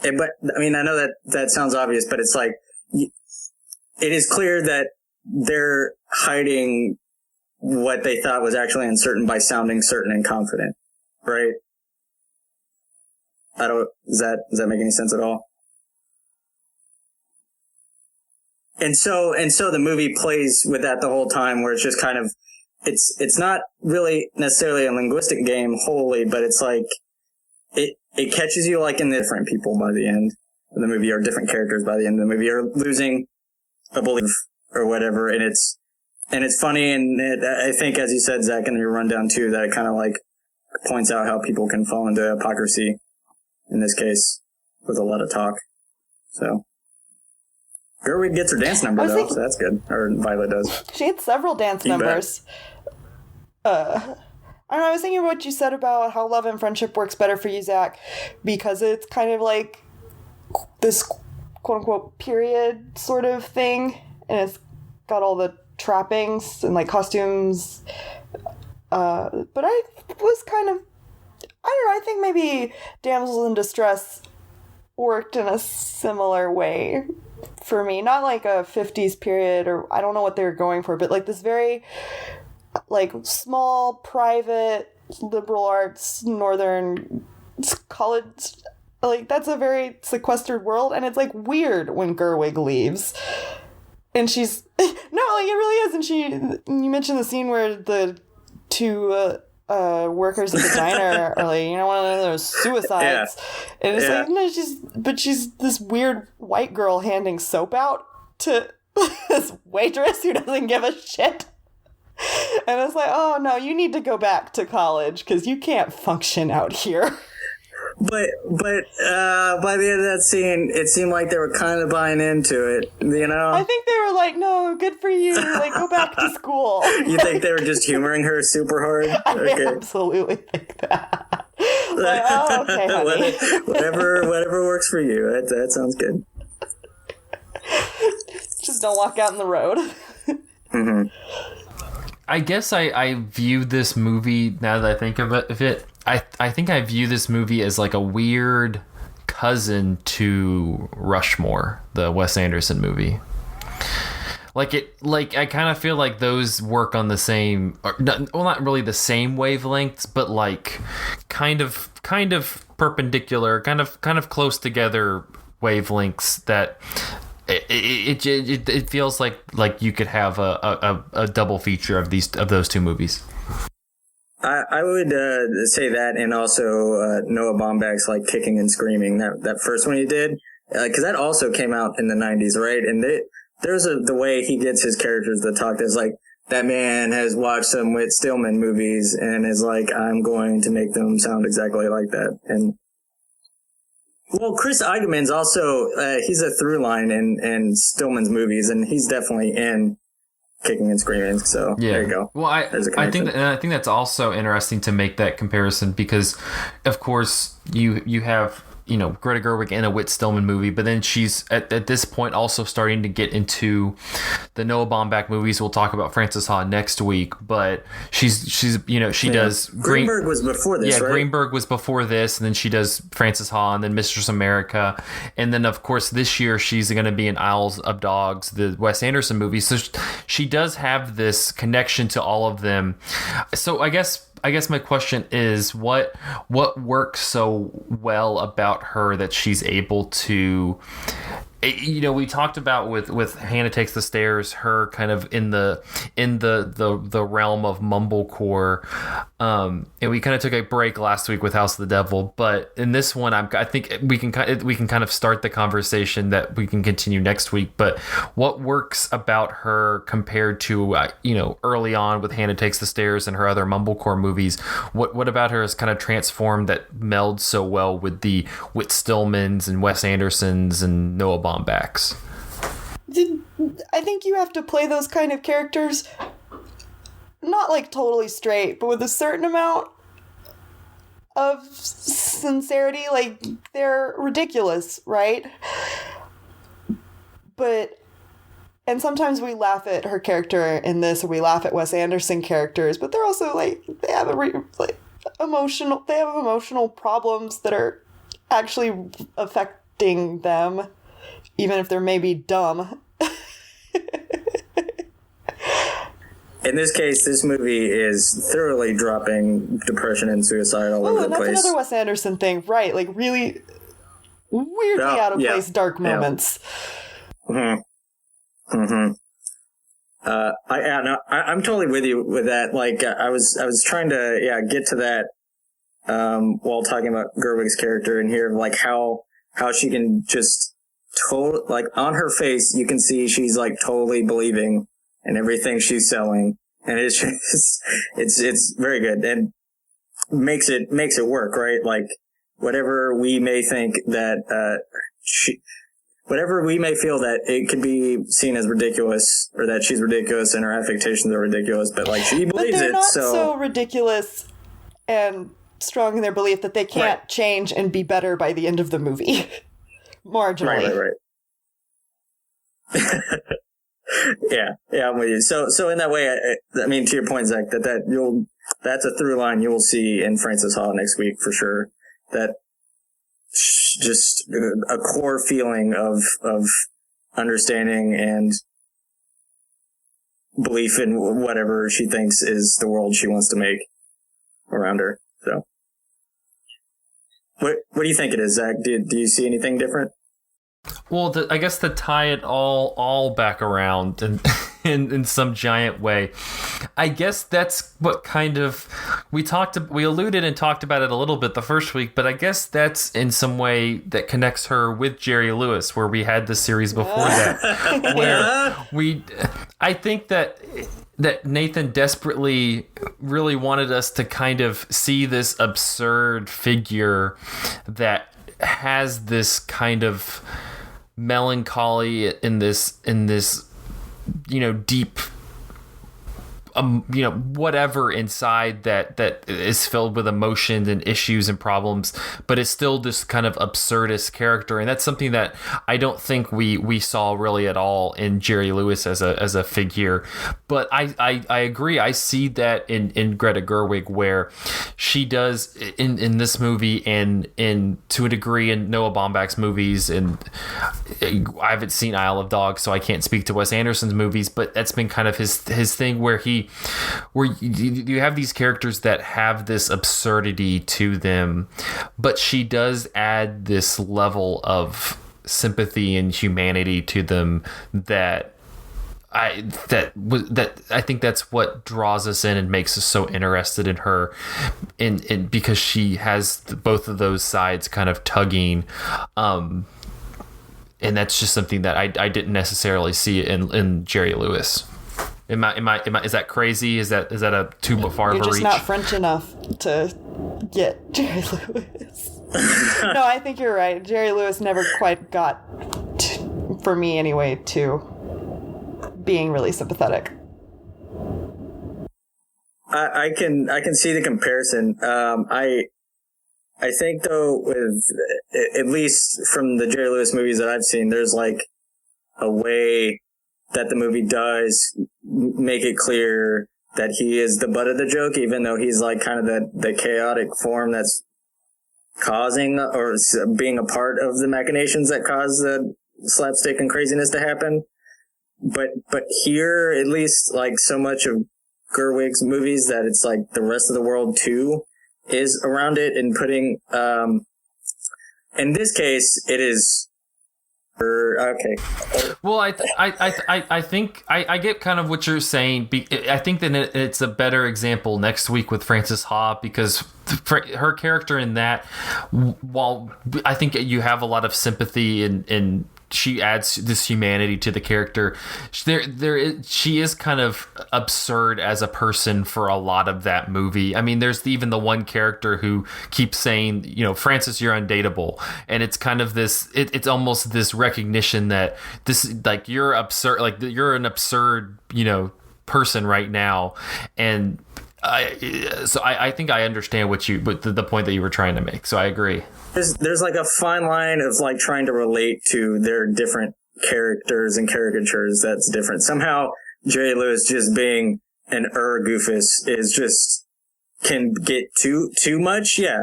but, I mean, I know that sounds obvious, but it's like, it is clear that they're hiding what they thought was actually uncertain by sounding certain and confident, right? Does that make any sense at all? And so the movie plays with that the whole time, where it's just kind of, it's not really necessarily a linguistic game wholly, but it's like, it catches you like in the different people by the end of the movie, or different characters by the end of the movie, or losing a belief or whatever. And And it's funny, and I think, as you said, Zach, in your rundown too, that it kind of like points out how people can fall into hypocrisy, in this case, with a lot of talk. So, Gerwig gets her dance number, though, so that's good. Or Violet does. She had several dance numbers. I don't know, I was thinking what you said about how love and friendship works better for you, Zach, because it's kind of like this quote-unquote period sort of thing, and it's got all the trappings and like costumes, but I was kind of, I don't know, I think maybe Damsels in Distress worked in a similar way for me, not like a 50s period, or I don't know what they were going for, but like this very like small private liberal arts northern college, like that's a very sequestered world, and it's like weird when Gerwig leaves. And she's no, like it really is. And you mentioned the scene where the two workers at the diner are like, one of those suicides, and it's like, no, she's this weird white girl handing soap out to this waitress who doesn't give a shit. And it's like, oh no, you need to go back to college because you can't function out here. But by the end of that scene, it seemed like they were kind of buying into it, I think they were like, no, good for you. Like, go back to school. You think they were just humoring her super hard? I absolutely think that. Like, oh, okay, honey. whatever works for you. That sounds good. Just don't walk out in the road. Mm-hmm. I guess I view this movie, now that I think of it, I think I view this movie as like a weird cousin to Rushmore, the Wes Anderson movie. I kind of feel like those work on the same, not really the same wavelengths, but like kind of perpendicular, kind of close together wavelengths that it feels like you could have a double feature of those two movies. I would say that, and also Noah Baumbach's like Kicking and Screaming, that first one he did, because that also came out in the 90s, right? And there's the way he gets his characters to talk. There's like, that man has watched some Whit Stillman movies and is like, I'm going to make them sound exactly like that. And well, Chris Eigeman's also he's a through line in Stillman's movies, and he's definitely in Kicking and Screaming. So there you go. Well, I think that's also interesting to make that comparison, because of course you have Greta Gerwig in a Whit Stillman movie, but then she's at this point also starting to get into the Noah Baumbach movies. We'll talk about Frances Ha next week, but she does Greenberg was before this, right? Greenberg was before this, and then she does Frances Ha, and then Mistress America, and then of course this year she's going to be in Isles of Dogs, the Wes Anderson movie. So she does have this connection to all of them. So I guess my question is, what works so well about her that she's able to, we talked about with Hannah Takes the Stairs, her kind of in the realm of mumblecore, and we kind of took a break last week with House of the Devil, but in this one, I think we can kind of start the conversation that we can continue next week. But what works about her compared to early on with Hannah Takes the Stairs and her other mumblecore movies? What about her is kind of transformed that melds so well with the Whit Stillmans and Wes Andersons and Noah Baumbachs? I think you have to play those kind of characters not like totally straight, but with a certain amount of sincerity. Like, they're ridiculous, right? And sometimes we laugh at her character in this, or we laugh at Wes Anderson characters, but they're also like, they have emotional problems that are actually affecting them, even if they're maybe dumb. In this case, this movie is thoroughly dropping depression and suicide all over the place. That's another Wes Anderson thing, right? Like, really weirdly out of place, dark moments. Mm-hmm. Mm-hmm. I'm totally with you with that. Like, I was trying to get to that while talking about Gerwig's character and here, like how she can just on her face you can see she's like totally believing and everything she's selling, and it's just, it's very good and makes it work, right? Like whatever we may think that whatever we may feel that it could be seen as ridiculous, or that she's ridiculous and her affectations are ridiculous, but like she believes but they're it. Not so so ridiculous and strong in their belief that they can't change and be better by the end of the movie. Marginally. Right. Yeah, I'm with you. So in that way, I mean, to your point, Zach, that's a through line you will see in Frances Ha next week for sure. That just a core feeling of understanding and belief in whatever she thinks is the world she wants to make around her. So, what do you think it is, Zach? Do you see anything different? Well, I guess to tie it all back around and in some giant way, I guess that's what kind of we alluded and talked about it a little bit the first week, but I guess that's in some way that connects her with Jerry Lewis, where we had the series before that, where I think that Nathan desperately really wanted us to kind of see this absurd figure that has this kind of melancholy in this deep whatever inside that is filled with emotions and issues and problems, but it's still this kind of absurdist character, and that's something that I don't think we saw really at all in Jerry Lewis as a figure. But I agree. I see that in Greta Gerwig, where she does in this movie and in to a degree in Noah Baumbach's movies, and I haven't seen Isle of Dogs, so I can't speak to Wes Anderson's movies, but that's been kind of his thing, where you have these characters that have this absurdity to them, but she does add this level of sympathy and humanity to them that I think that's what draws us in and makes us so interested in her, in because she has both of those sides kind of tugging, and that's just something that I didn't necessarily see in Jerry Lewis. Is that crazy? Is that a too far of a reach? You're just not French enough to get Jerry Lewis. No, I think you're right. Jerry Lewis never quite got, for me anyway, to being really sympathetic. I can see the comparison. I think though, with at least from the Jerry Lewis movies that I've seen, there's like a way that the movie does make it clear that he is the butt of the joke, even though he's like kind of the chaotic form that's causing or being a part of the machinations that cause the slapstick and craziness to happen. But here, at least, like so much of Gerwig's movies, that it's like the rest of the world too is around it, and putting in this case it is okay. Well, I think I get kind of what you're saying. I think that it's a better example next week with Frances Ha, because her character in that, while I think you have a lot of sympathy and she adds this humanity to the character, she is kind of absurd as a person for a lot of that movie. I mean, there's even the one character who keeps saying, Frances, you're undateable, and it's kind of this. It's almost this recognition that this, like, you're absurd, like you're an absurd, person right now, and I think I understand the point that you were trying to make. So I agree. There's like a fine line of like trying to relate to their different characters and caricatures that's different. Somehow Jerry Lewis just being an goofus is just can get too much, yeah.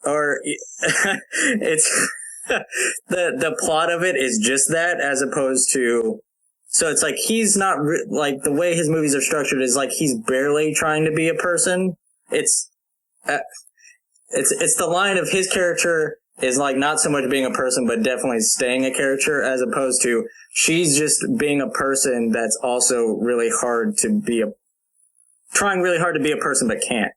Or it's the plot of it is just that, as opposed to, so it's like he's not like the way his movies are structured is like he's barely trying to be a person. It's the line of his character is like not so much being a person, but definitely staying a character, as opposed to she's just being a person that's also really hard to be trying really hard to be a person, but can't.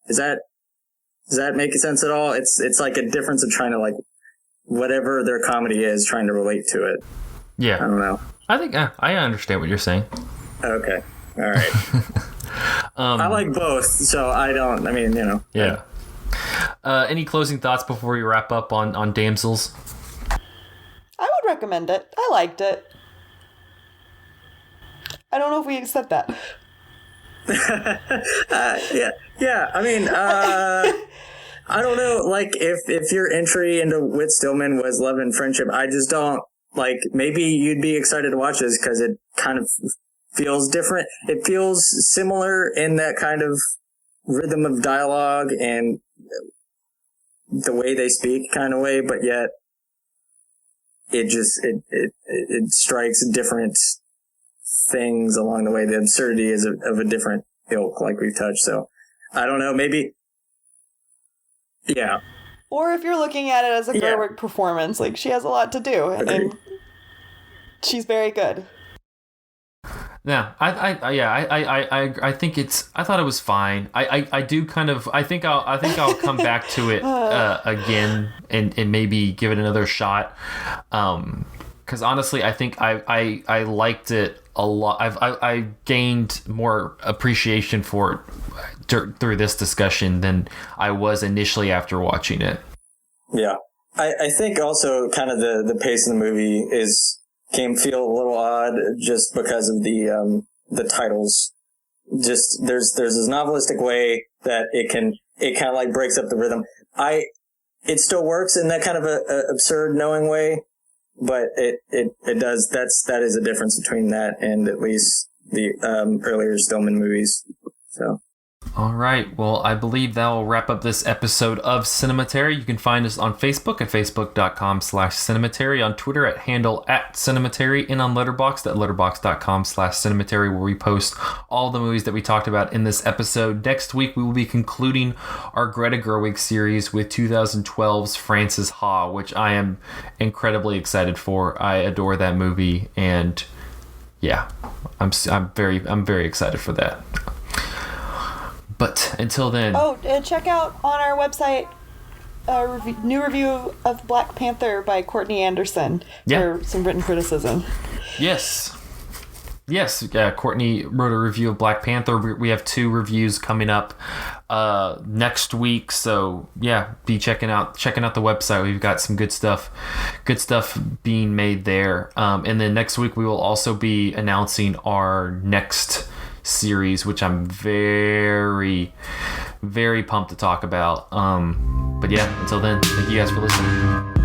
Does that make sense at all? It's like a difference of trying to, like, whatever their comedy is, trying to relate to it. Yeah. I don't know. I think I understand what you're saying. Okay. All right. I like both, so Yeah. Any closing thoughts before we wrap up on Damsels? I would recommend it. I liked it. I don't know if we accept that. Yeah. I mean, I don't know. Like, if your entry into Whit Stillman was love and friendship, I just don't like. Maybe you'd be excited to watch this because it kind of feels different. It feels similar in that kind of rhythm of dialogue and the way they speak kind of way, but yet it strikes different things along the way. The absurdity is of a different ilk, like we've touched. So I don't know, maybe, yeah. Or if you're looking at it as a Gerwig performance, like she has a lot to do, and she's very good. Yeah, I think I thought it was fine. I do kind of, I think I'll come back to it again and maybe give it another shot. Because honestly, I think I liked it a lot. I gained more appreciation for it through this discussion than I was initially after watching it. Yeah, I think also kind of the pace of the movie can feel a little odd just because of the titles. Just there's this novelistic way that it kind of like breaks up the rhythm. It still works in that kind of a absurd knowing way, but it does. That is a difference between that and at least the earlier Stillman movies. So. All right. Well, I believe that will wrap up this episode of Cinematary. You can find us on Facebook at facebook.com/Cinematary, on Twitter at handle @Cinematary, and on Letterboxd at letterboxd.com/Cinematary, where we post all the movies that we talked about in this episode. Next week, we will be concluding our Greta Gerwig series with 2012's Frances Ha, which I am incredibly excited for. I adore that movie, and yeah, I'm very excited for that. But until then... Oh, check out on our website a new review of Black Panther by Courtney Anderson for some written criticism. Yes. Courtney wrote a review of Black Panther. We have 2 reviews coming up next week. So yeah, be checking out the website. We've got some good stuff being made there. And then next week we will also be announcing our next series, which I'm very, very pumped to talk about. But yeah, until then, thank you guys for listening.